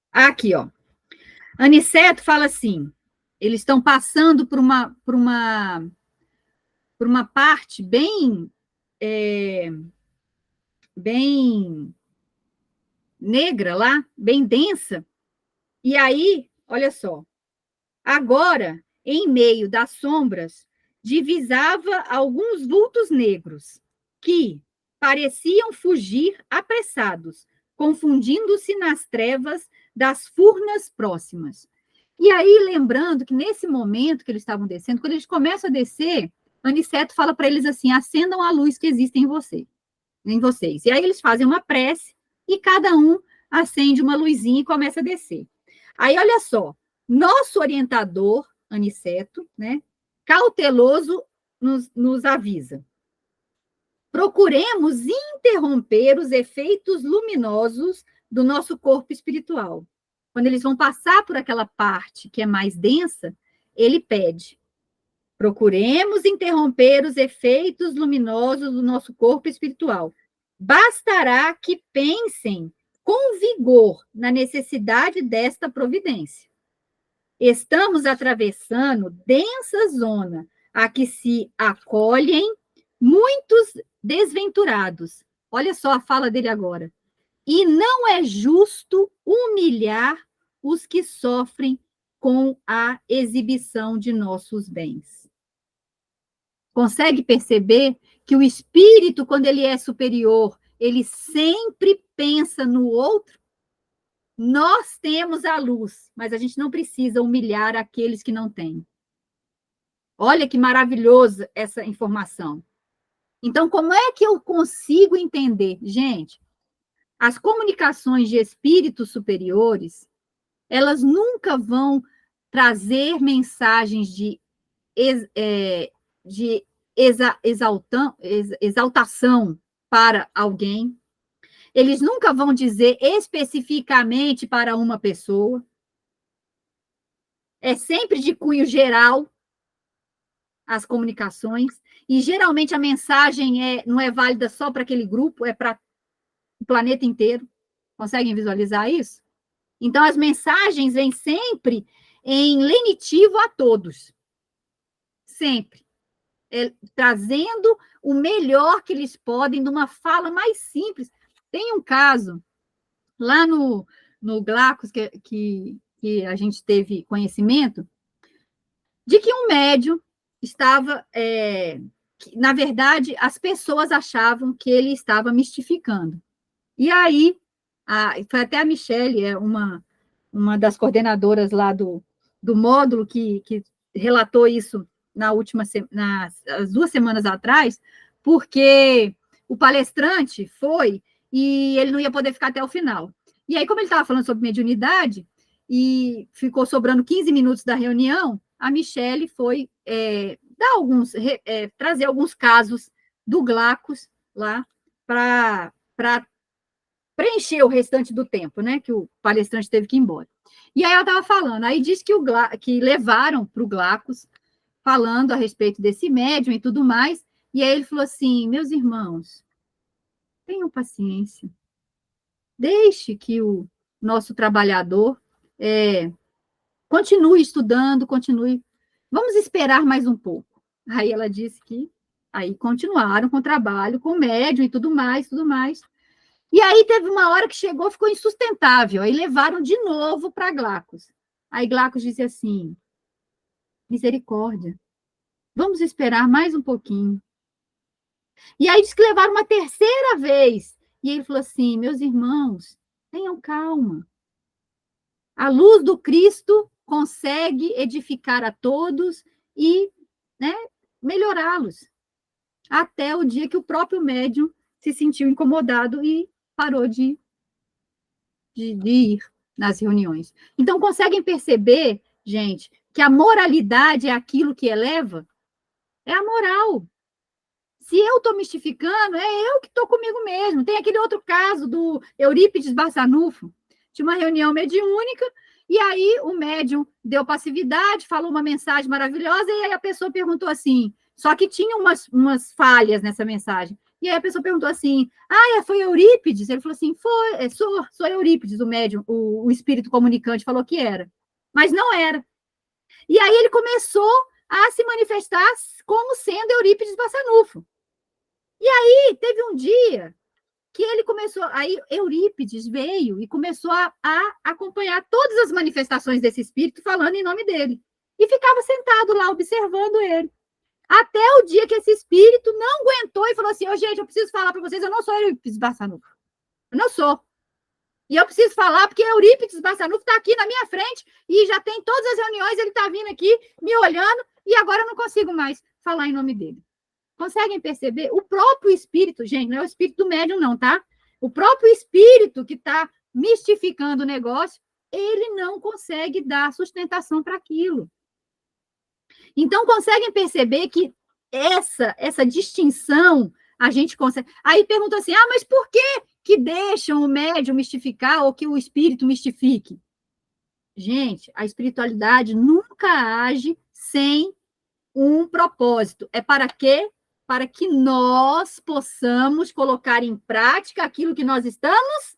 Aqui, ó. Aniceto fala assim, eles estão passando por uma parte bem negra lá, bem densa, e aí, olha só, agora, em meio das sombras, divisava alguns vultos negros, que pareciam fugir apressados, confundindo-se nas trevas das furnas próximas. E aí, lembrando que nesse momento que eles estavam descendo, quando eles começam a descer, Aniceto fala para eles assim, acendam a luz que existe em vocês. E aí eles fazem uma prece, e cada um acende uma luzinha e começa a descer. Aí, olha só, nosso orientador, Aniceto, né, cauteloso, nos avisa. Procuremos interromper os efeitos luminosos do nosso corpo espiritual. Quando eles vão passar por aquela parte que é mais densa, ele pede: procuremos interromper os efeitos luminosos do nosso corpo espiritual. Bastará que pensem com vigor na necessidade desta providência. Estamos atravessando densa zona a que se acolhem muitos desventurados. Olha só a fala dele agora. E não é justo humilhar os que sofrem com a exibição de nossos bens. Consegue perceber que o espírito, quando ele é superior, ele sempre pensa no outro? Nós temos a luz, mas a gente não precisa humilhar aqueles que não têm. Olha que maravilhosa essa informação. Então, como é que eu consigo entender? Gente, as comunicações de espíritos superiores, elas nunca vão trazer mensagens de exaltação para alguém. Eles nunca vão dizer especificamente para uma pessoa. É sempre de cunho geral as comunicações, e geralmente a mensagem não é válida só para aquele grupo, é para o planeta inteiro. Conseguem visualizar isso? Então, as mensagens vêm sempre em lenitivo a todos. Sempre. Trazendo o melhor que eles podem, de uma fala mais simples. Tem um caso, lá no Glacos, que a gente teve conhecimento, de que um médium estava... na verdade, as pessoas achavam que ele estava mistificando. E aí, foi até a Michele, uma das coordenadoras lá do módulo, que relatou isso as 2 semanas atrás, porque o palestrante foi e ele não ia poder ficar até o final. E aí, como ele estava falando sobre mediunidade, e ficou sobrando 15 minutos da reunião, a Michele foi trazer alguns casos do Glacos lá para preencher o restante do tempo, né, que o palestrante teve que ir embora. E aí ela estava falando, aí disse que levaram para o Glacos, falando a respeito desse médium e tudo mais, e aí ele falou assim, meus irmãos, tenham paciência, deixe que o nosso trabalhador continue estudando, vamos esperar mais um pouco. Aí ela disse que aí continuaram com o trabalho, com o médium e tudo mais. E aí teve uma hora que ficou insustentável, aí levaram de novo para Glacos. Aí Glacos disse assim, misericórdia, vamos esperar mais um pouquinho. E aí disse que levaram uma terceira vez, e ele falou assim, meus irmãos, tenham calma. A luz do Cristo consegue edificar a todos e, né, melhorá-los. Até o dia que o próprio médium se sentiu incomodado e parou de ir nas reuniões. Então, conseguem perceber, gente, que a moralidade é aquilo que eleva? É a moral. Se eu estou mistificando, é eu que estou comigo mesmo. Tem aquele outro caso do Eurípides Barçanufo. Tinha uma reunião mediúnica, e aí o médium deu passividade, falou uma mensagem maravilhosa, e aí a pessoa perguntou assim, só que tinha umas falhas nessa mensagem. E aí a pessoa perguntou assim, foi Eurípides? Ele falou assim, sou Eurípides, o médium, o espírito comunicante falou que era. Mas não era. E aí ele começou a se manifestar como sendo Eurípides Barçanufo. E aí teve um dia que ele começou, aí Eurípides veio e começou a acompanhar todas as manifestações desse espírito falando em nome dele. E ficava sentado lá observando ele. Até o dia que esse espírito não aguentou e falou assim, gente, eu preciso falar para vocês, eu não sou Eurípides Barçanufo. Eu não sou. E eu preciso falar porque Eurípides Barçanufo está aqui na minha frente e já tem todas as reuniões, ele está vindo aqui, me olhando, e agora eu não consigo mais falar em nome dele. Conseguem perceber? O próprio espírito, gente, não é o espírito do médium não, tá? O próprio espírito que está mistificando o negócio, ele não consegue dar sustentação para aquilo. Então, conseguem perceber que essa distinção a gente consegue... Aí pergunta assim, mas por que deixam o médium mistificar ou que o espírito mistifique? Gente, a espiritualidade nunca age sem um propósito. É para quê? Para que nós possamos colocar em prática aquilo que nós estamos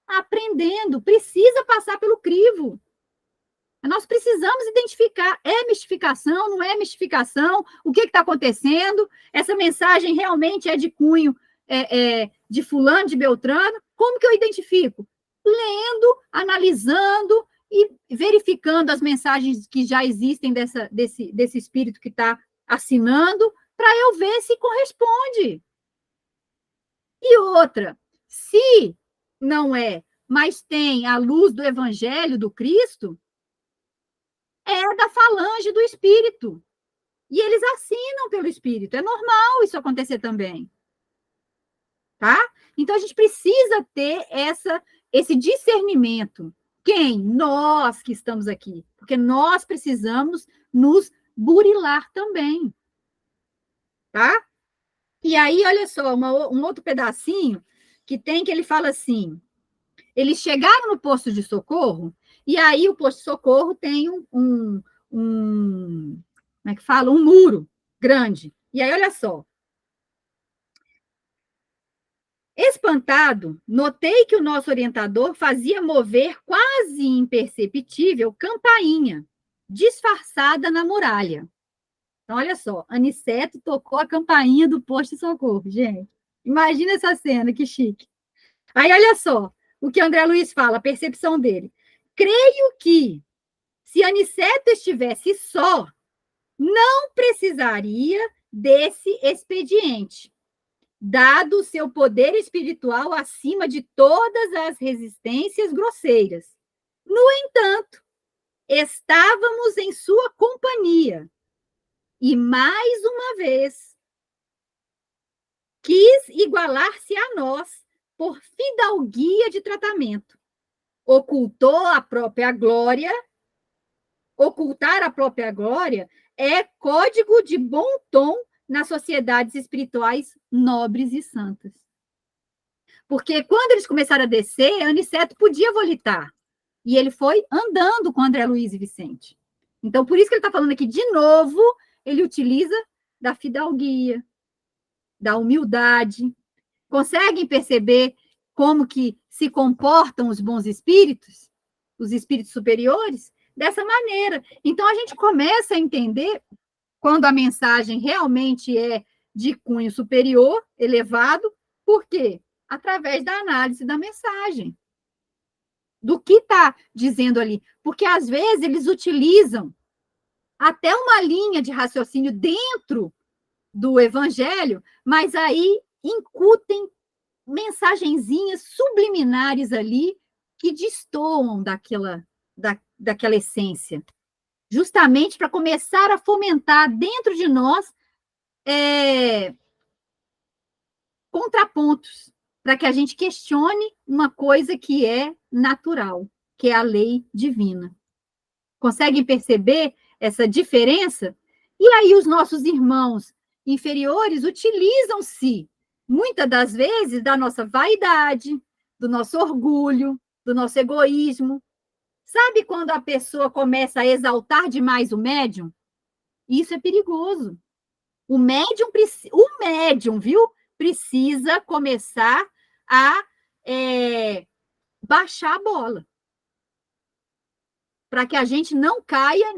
aprendendo. Precisa passar pelo crivo. Nós precisamos identificar, é mistificação, não é mistificação, o que está acontecendo, essa mensagem realmente é de cunho de fulano, de Beltrano, como que eu identifico? Lendo, analisando e verificando as mensagens que já existem desse espírito que está assinando, para eu ver se corresponde. E outra, se não é, mas tem a luz do Evangelho do Cristo, é da falange do Espírito. E eles assinam pelo Espírito. É normal isso acontecer também. Tá? Então, a gente precisa ter esse discernimento. Quem? Nós que estamos aqui. Porque nós precisamos nos burilar também. Tá? E aí, olha só, um outro pedacinho que ele fala assim, eles chegaram no posto de socorro, e aí o posto de socorro tem como é que fala? Um muro grande. E aí, olha só. Espantado, notei que o nosso orientador fazia mover quase imperceptível campainha, disfarçada na muralha. Então, olha só, Aniceto tocou a campainha do posto de socorro, gente. Imagina essa cena, que chique. Aí, olha só, o que André Luiz fala, a percepção dele. Creio que, se Aniceto estivesse só, não precisaria desse expediente, dado o seu poder espiritual acima de todas as resistências grosseiras. No entanto, estávamos em sua companhia, e mais uma vez quis igualar-se a nós por fidalguia de tratamento. Ocultar a própria glória é código de bom tom nas sociedades espirituais nobres e santas. Porque quando eles começaram a descer, Aniceto podia volitar. E ele foi andando com André Luiz e Vicente. Então, por isso que ele está falando aqui, de novo, ele utiliza da fidalguia, da humildade. Conseguem perceber como que se comportam os bons espíritos, os espíritos superiores? Dessa maneira. Então, a gente começa a entender quando a mensagem realmente é de cunho superior, elevado. Por quê? Através da análise da mensagem. Do que está dizendo ali. Porque, às vezes, eles utilizam até uma linha de raciocínio dentro do evangelho, mas aí incutem mensagenzinhas subliminares ali que destoam daquela essência, justamente para começar a fomentar dentro de nós contrapontos, para que a gente questione uma coisa que é natural, que é a lei divina. Conseguem perceber essa diferença? E aí os nossos irmãos inferiores utilizam-se, muitas das vezes, da nossa vaidade, do nosso orgulho, do nosso egoísmo. Sabe quando a pessoa começa a exaltar demais o médium? Isso é perigoso. O médium, viu? Precisa começar a baixar a bola, para que a gente não caia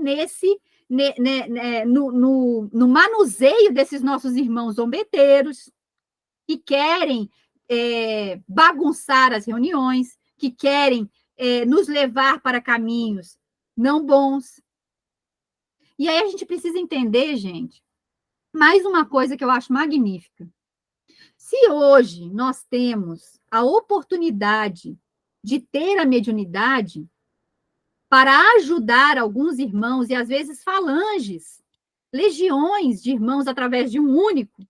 no manuseio desses nossos irmãos zombeteiros, que querem bagunçar as reuniões, que querem nos levar para caminhos não bons. E aí a gente precisa entender, gente, mais uma coisa que eu acho magnífica. Se hoje nós temos a oportunidade de ter a mediunidade para ajudar alguns irmãos, e às vezes falanges, legiões de irmãos através de um único,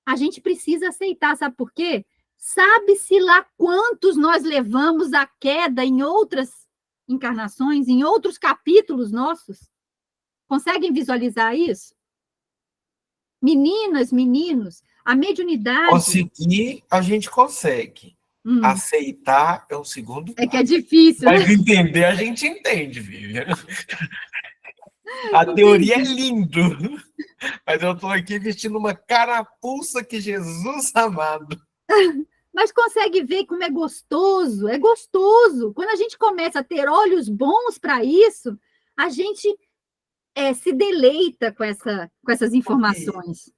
a gente precisa aceitar, sabe por quê? Sabe-se lá quantos nós levamos à queda em outras encarnações, em outros capítulos nossos? Conseguem visualizar isso? Meninas, meninos, a mediunidade... Conseguir, a gente consegue. Aceitar é o segundo passo. É que é difícil, Mas né? entender, a gente entende, Vivian. A teoria é lindo, mas eu estou aqui vestindo uma carapuça que Jesus amado. Mas consegue ver como é gostoso? É gostoso. Quando a gente começa a ter olhos bons para isso, a gente se deleita com essas informações.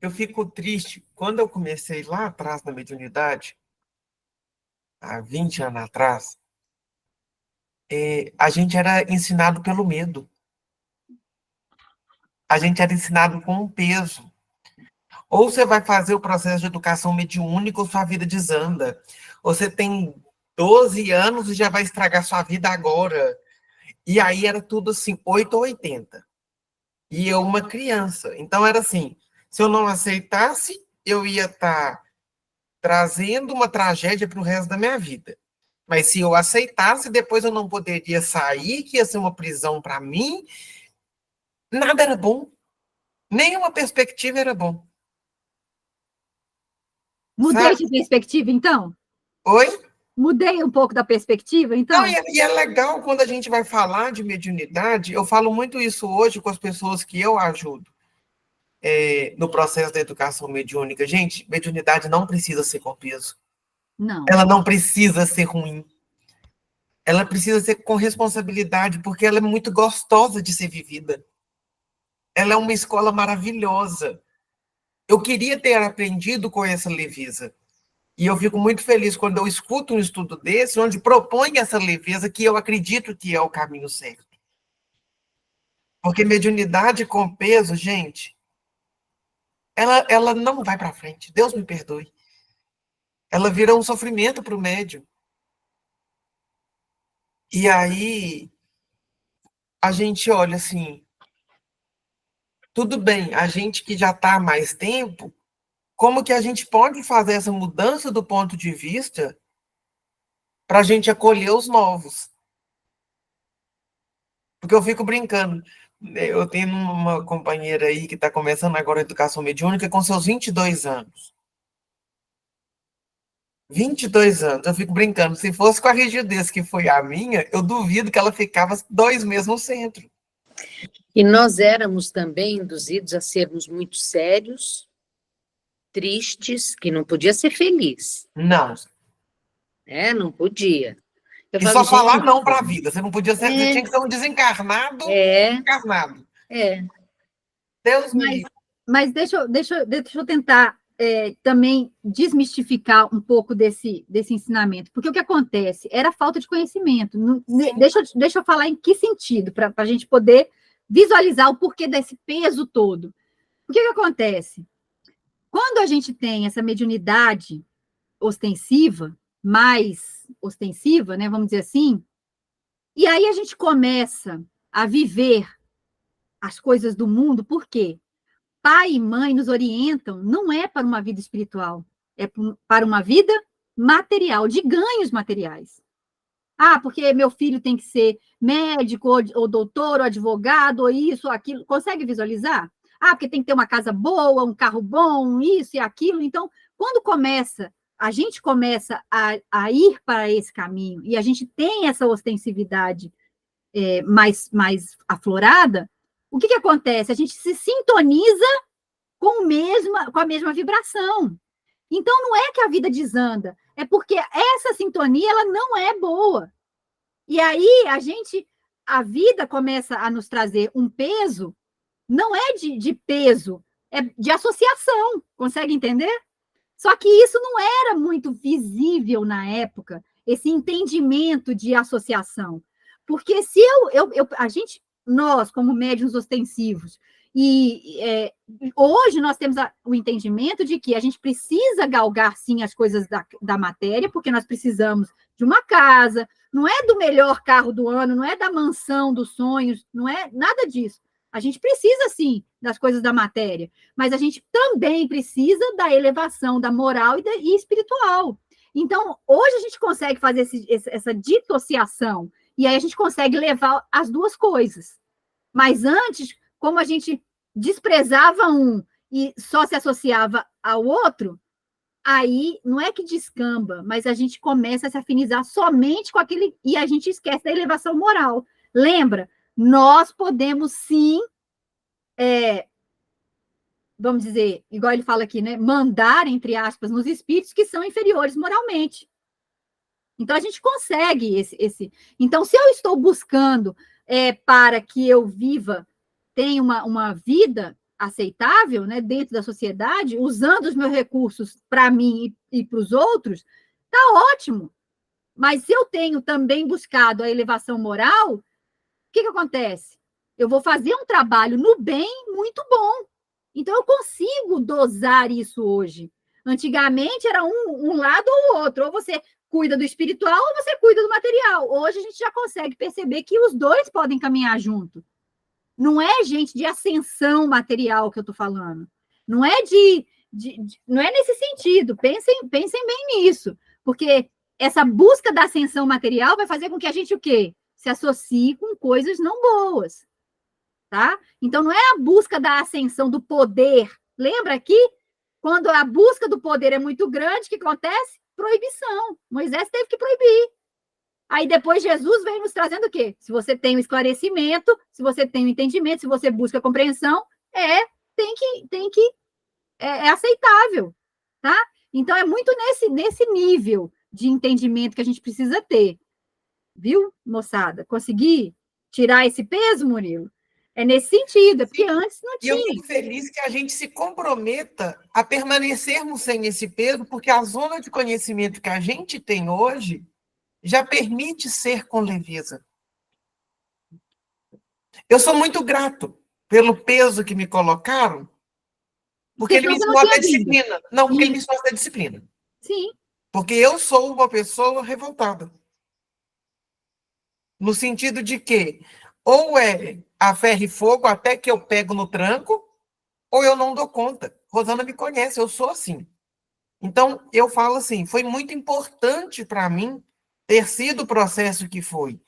Eu fico triste. Quando eu comecei lá atrás na mediunidade, há 20 anos atrás, a gente era ensinado pelo medo. A gente era ensinado com um peso. Ou você vai fazer o processo de educação mediúnica ou sua vida desanda. Ou você tem 12 anos e já vai estragar sua vida agora. E aí era tudo assim, 8 ou 80. E eu uma criança. Então era assim, se eu não aceitasse, eu ia estar trazendo uma tragédia para o resto da minha vida. Mas se eu aceitasse, depois eu não poderia sair, que ia ser uma prisão para mim. Nada era bom. Nenhuma perspectiva era bom. Mudei Sabe? de perspectiva, então? Oi? Mudei um pouco da perspectiva, Não, então? e é legal quando a gente vai falar de mediunidade, eu falo muito isso hoje com as pessoas que eu ajudo no processo da educação mediúnica. Gente, mediunidade não precisa ser com peso. Não. Ela não precisa ser ruim. Ela precisa ser com responsabilidade, porque ela é muito gostosa de ser vivida. Ela é uma escola maravilhosa. Eu queria ter aprendido com essa leveza. E eu fico muito feliz quando eu escuto um estudo desse, onde propõe essa leveza que eu acredito que é o caminho certo. Porque mediunidade com peso, gente, ela não vai para frente. Deus me perdoe. Ela vira um sofrimento para o médium. E aí, a gente olha assim, tudo bem, a gente que já está há mais tempo, como que a gente pode fazer essa mudança do ponto de vista para a gente acolher os novos? Porque eu fico brincando. Eu tenho uma companheira aí que está começando agora a educação mediúnica com seus 22 anos. 22 anos, eu fico brincando. Se fosse com a rigidez que foi a minha, eu duvido que ela ficava 2 meses no centro. E nós éramos também induzidos a sermos muito sérios, tristes, que não podia ser feliz. Não. Não podia. E só falar não para a vida. Você não podia ser, você tinha que ser um desencarnado. Encarnado. Deus me livre. Mas deixa eu tentar também desmistificar um pouco desse ensinamento. Porque o que acontece? Era falta de conhecimento. Deixa eu falar em que sentido, para a gente poder visualizar o porquê desse peso todo. O que acontece? Quando a gente tem essa mediunidade ostensiva, mais ostensiva, né, vamos dizer assim, e aí a gente começa a viver as coisas do mundo, por quê? Pai e mãe nos orientam, não é para uma vida espiritual, é para uma vida material, de ganhos materiais. Ah, porque meu filho tem que ser médico, ou doutor, ou advogado, ou isso, ou aquilo. Consegue visualizar? Ah, porque tem que ter uma casa boa, um carro bom, isso e aquilo. Então, quando a gente começa a ir para esse caminho, e a gente tem essa ostensividade mais aflorada, o que acontece? A gente se sintoniza com a mesma vibração. Então, não é que a vida desanda, é porque essa sintonia ela não é boa. E aí, a vida começa a nos trazer um peso, não é de peso, é de associação, consegue entender? Só que isso não era muito visível na época, esse entendimento de associação. Porque se nós, como médiuns ostensivos, hoje nós temos o entendimento de que a gente precisa galgar, sim, as coisas da matéria, porque nós precisamos de uma casa, não é do melhor carro do ano, não é da mansão dos sonhos, não é nada disso. A gente precisa, sim, das coisas da matéria, mas a gente também precisa da elevação da moral e espiritual. Então, hoje a gente consegue fazer essa dissociação, e aí a gente consegue levar as duas coisas. Mas antes, como a gente desprezava um e só se associava ao outro, aí não é que descamba, mas a gente começa a se afinizar somente com aquele, e a gente esquece da elevação moral. Lembra? Nós podemos sim, vamos dizer, igual ele fala aqui, né? Mandar, entre aspas, nos espíritos que são inferiores moralmente. Então, a gente consegue esse. Então, se eu estou buscando para que eu tenha uma vida aceitável, né, dentro da sociedade, usando os meus recursos para mim e para os outros, tá ótimo. Mas se eu tenho também buscado a elevação moral, o que acontece? Eu vou fazer um trabalho no bem muito bom. Então, eu consigo dosar isso hoje. Antigamente, era um lado ou o outro. Ou você cuida do espiritual ou você cuida do material. Hoje, a gente já consegue perceber que os dois podem caminhar junto. Não é, gente, de ascensão material que eu estou falando. Não é não é nesse sentido. Pensem bem nisso. Porque essa busca da ascensão material vai fazer com que a gente o quê? Se associe com coisas não boas, tá? Então, não é a busca da ascensão do poder. Lembra aqui? Quando a busca do poder é muito grande, o que acontece? Proibição. Moisés teve que proibir. Aí depois Jesus vem nos trazendo o quê? Se você tem um esclarecimento, se você tem um entendimento, se você busca a compreensão, é aceitável, tá? Então é muito nesse nível de entendimento que a gente precisa ter. Viu, moçada? Conseguir tirar esse peso, Murilo? É nesse sentido, é porque antes não E tinha. eu fico feliz que a gente se comprometa a permanecermos sem esse peso, porque a zona de conhecimento que a gente tem hoje já permite ser com leveza. Eu sou muito grato pelo peso que me colocaram, porque ele me ensinou a ter disciplina. Não, porque ele me ensinou a ter disciplina. Sim. Porque eu sou uma pessoa revoltada. No sentido de que ou é a ferro e fogo até que eu pego no tranco, ou eu não dou conta. Rosana me conhece, eu sou assim. Então, eu falo assim, foi muito importante para mim ter sido o processo que foi.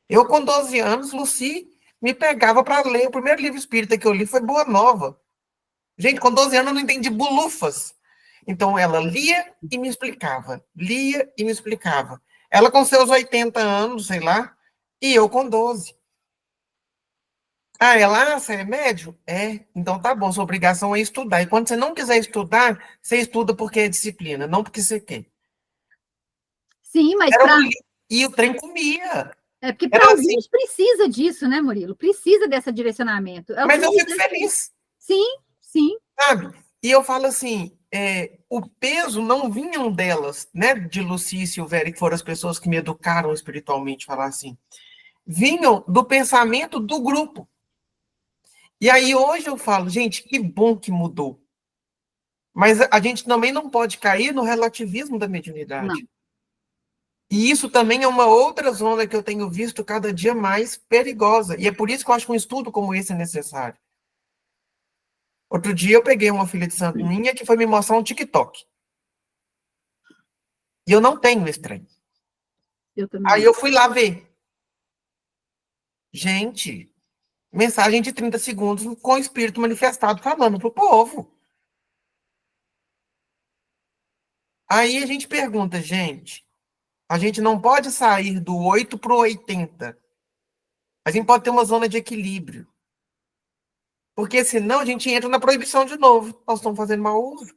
Eu, com 12 anos, Lucy me pegava para ler. O primeiro livro espírita que eu li foi Boa Nova. Gente, com 12 anos eu não entendi bulufas. Então, ela lia e me explicava. Lia e me explicava. Ela com seus 80 anos, sei lá, e eu com 12. Você é médio? É. Então tá bom, sua obrigação é estudar. E quando você não quiser estudar, você estuda porque é disciplina, não porque você quer. Sim, mas E o trem comia. É porque para alguns assim, precisa disso, né, Murilo? Precisa desse direcionamento. Mas eu fico feliz. Sim, sim. Sabe? E eu falo assim, o peso não vinha delas, né, de Lucy e Silvéria, que foram as pessoas que me educaram espiritualmente, falar assim, vinham do pensamento do grupo. E aí hoje eu falo, gente, que bom que mudou. Mas a gente também não pode cair no relativismo da mediunidade. Não. E isso também é uma outra zona que eu tenho visto cada dia mais perigosa. E é por isso que eu acho que um estudo como esse é necessário. Outro dia eu peguei uma filha de santo minha que foi me mostrar um TikTok. E eu não tenho esse trem. Aí eu fui lá ver. Gente, mensagem de 30 segundos com o espírito manifestado falando pro povo. Aí a gente pergunta, gente, a gente não pode sair do 8 para o 80. A gente pode ter uma zona de equilíbrio. Porque senão a gente entra na proibição de novo. Nós estamos fazendo mau uso.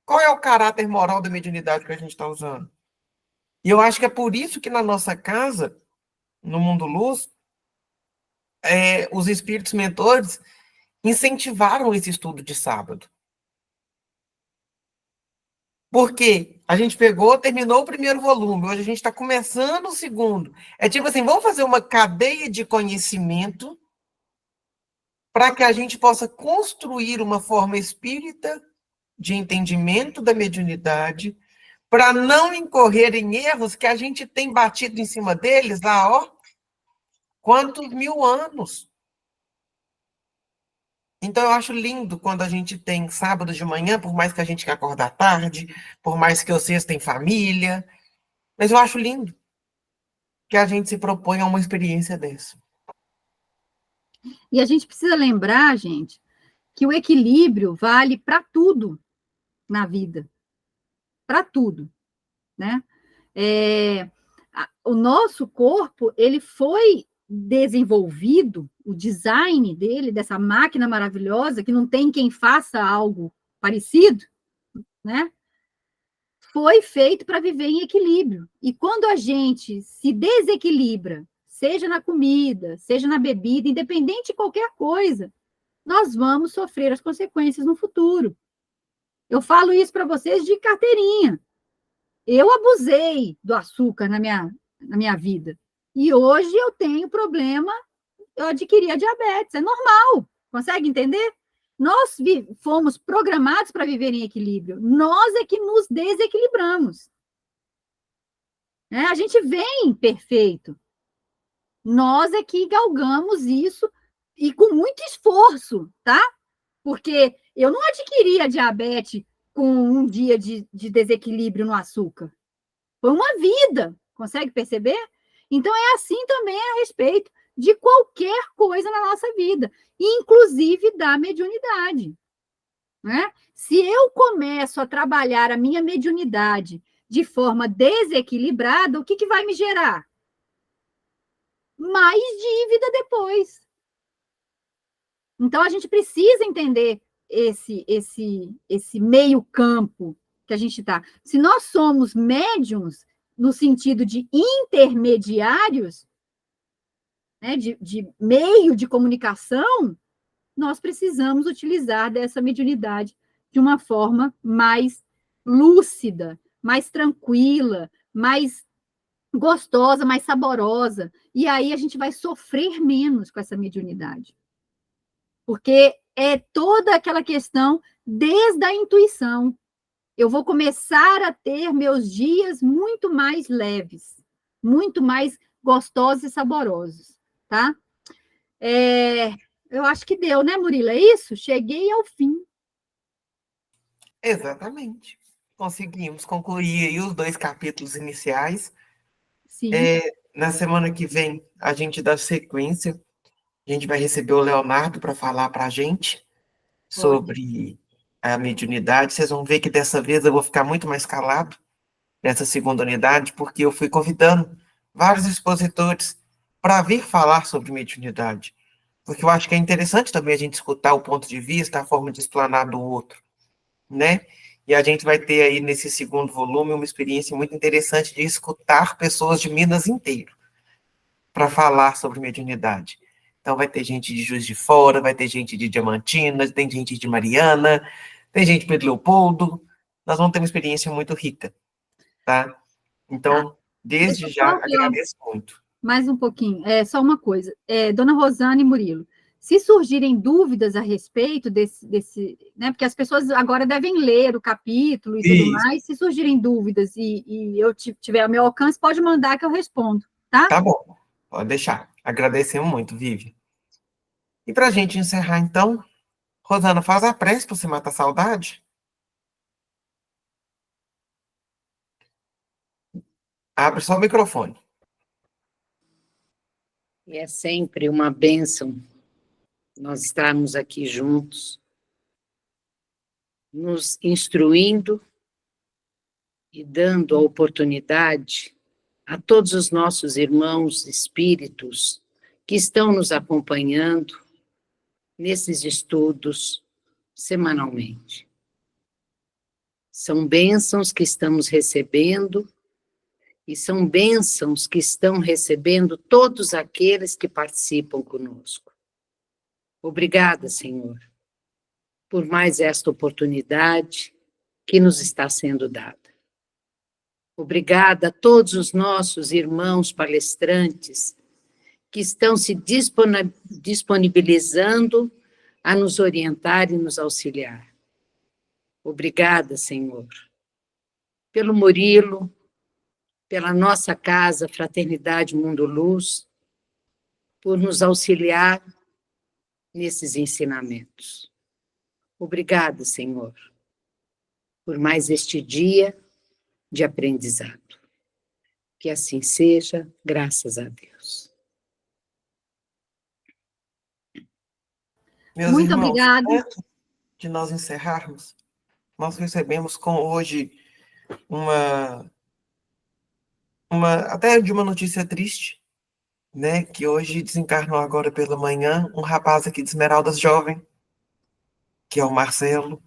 Qual é o caráter moral da mediunidade que a gente está usando? E eu acho que é por isso que na nossa casa, no Mundo Luz, os espíritos mentores incentivaram esse estudo de sábado. Porque a gente pegou, terminou o primeiro volume, hoje a gente está começando o segundo. É tipo assim, vamos fazer uma cadeia de conhecimento para que a gente possa construir uma forma espírita de entendimento da mediunidade, para não incorrer em erros que a gente tem batido em cima deles há, quantos mil anos. Então, eu acho lindo quando a gente tem sábado de manhã, por mais que a gente quer acordar tarde, por mais que vocês tenham família, mas eu acho lindo que a gente se propõe a uma experiência dessa. E a gente precisa lembrar, gente, que o equilíbrio vale para tudo na vida. Para tudo, né? O nosso corpo, ele foi desenvolvido, o design dele, dessa máquina maravilhosa, que não tem quem faça algo parecido, né? Foi feito para viver em equilíbrio. E quando a gente se desequilibra, seja na comida, seja na bebida, independente de qualquer coisa, nós vamos sofrer as consequências no futuro. Eu falo isso para vocês de carteirinha. Eu abusei do açúcar na minha vida. E hoje eu tenho problema, eu adquiri a diabetes. É normal. Consegue entender? Nós fomos programados para viver em equilíbrio. Nós é que nos desequilibramos. A gente vem perfeito. Nós é que galgamos isso e com muito esforço, tá? Porque eu não adquiri a diabetes com um dia de desequilíbrio no açúcar. Foi uma vida, consegue perceber? Então, é assim também a respeito de qualquer coisa na nossa vida, inclusive da mediunidade. Né? Se eu começo a trabalhar a minha mediunidade de forma desequilibrada, o que vai me gerar? Mais dívida depois. Então, a gente precisa entender esse meio campo que a gente está. Se nós somos médiums, no sentido de intermediários, né, de meio de comunicação, nós precisamos utilizar dessa mediunidade de uma forma mais lúcida, mais tranquila, mais gostosa, mais saborosa. E aí a gente vai sofrer menos com essa mediunidade. Porque é toda aquela questão desde a intuição. Eu vou começar a ter meus dias muito mais leves, muito mais gostosos e saborosos, tá? Eu acho que deu, né, Murilo? É isso? Cheguei ao fim. Exatamente. Conseguimos concluir aí os 2 capítulos iniciais. Sim. Na semana que vem, a gente dá sequência. A gente vai receber o Leonardo para falar para a gente sobre a mediunidade. Vocês vão ver que dessa vez eu vou ficar muito mais calado nessa segunda unidade, porque eu fui convidando vários expositores para vir falar sobre mediunidade. Porque eu acho que é interessante também a gente escutar o ponto de vista, a forma de explanar do outro, né? E a gente vai ter aí nesse segundo volume uma experiência muito interessante de escutar pessoas de Minas inteiro para falar sobre mediunidade. Então vai ter gente de Juiz de Fora, vai ter gente de Diamantina, tem gente de Mariana, tem gente de Pedro Leopoldo. Nós vamos ter uma experiência muito rica, tá? Então, desde já, agradeço muito. Mais um pouquinho, só uma coisa. Dona Rosane e Murilo, se surgirem dúvidas a respeito desse, né, porque as pessoas agora devem ler o capítulo e tudo mais, se surgirem dúvidas e eu tiver ao meu alcance, pode mandar que eu respondo, tá? Tá bom, pode deixar. Agradecemos muito, Vivi. E para a gente encerrar, então, Rosana, faz a prece para você matar a saudade. Abre só o microfone. E é sempre uma bênção nós estarmos aqui juntos, nos instruindo e dando a oportunidade a todos os nossos irmãos espíritos que estão nos acompanhando nesses estudos semanalmente. São bênçãos que estamos recebendo e são bênçãos que estão recebendo todos aqueles que participam conosco. Obrigada, Senhor, por mais esta oportunidade que nos está sendo dada. Obrigada a todos os nossos irmãos palestrantes que estão se disponibilizando a nos orientar e nos auxiliar. Obrigada, Senhor, pelo Murilo, pela nossa casa Fraternidade Mundo Luz, por nos auxiliar nesses ensinamentos. Obrigada, Senhor, por mais este dia de aprendizado. Que assim seja, graças a Deus. Meus Muito irmãos, obrigada. antes de nós encerrarmos, nós recebemos hoje até de uma notícia triste, né, que hoje desencarnou agora pela manhã um rapaz aqui de Esmeraldas jovem, que é o Marcelo.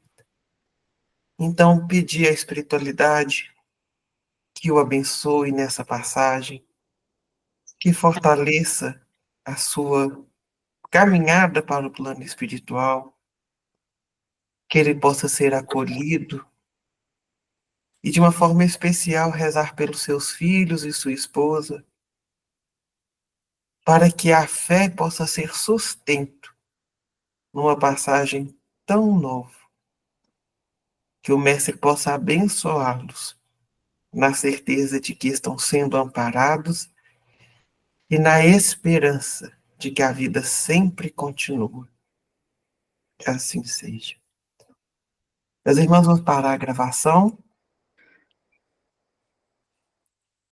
Então, pedir à espiritualidade que o abençoe nessa passagem, que fortaleça a sua caminhada para o plano espiritual, que ele possa ser acolhido e, de uma forma especial, rezar pelos seus filhos e sua esposa, para que a fé possa ser sustento numa passagem tão nova, que o Mestre possa abençoá-los na certeza de que estão sendo amparados e na esperança de que a vida sempre continua. Que assim seja. Meus irmãos, vamos parar a gravação.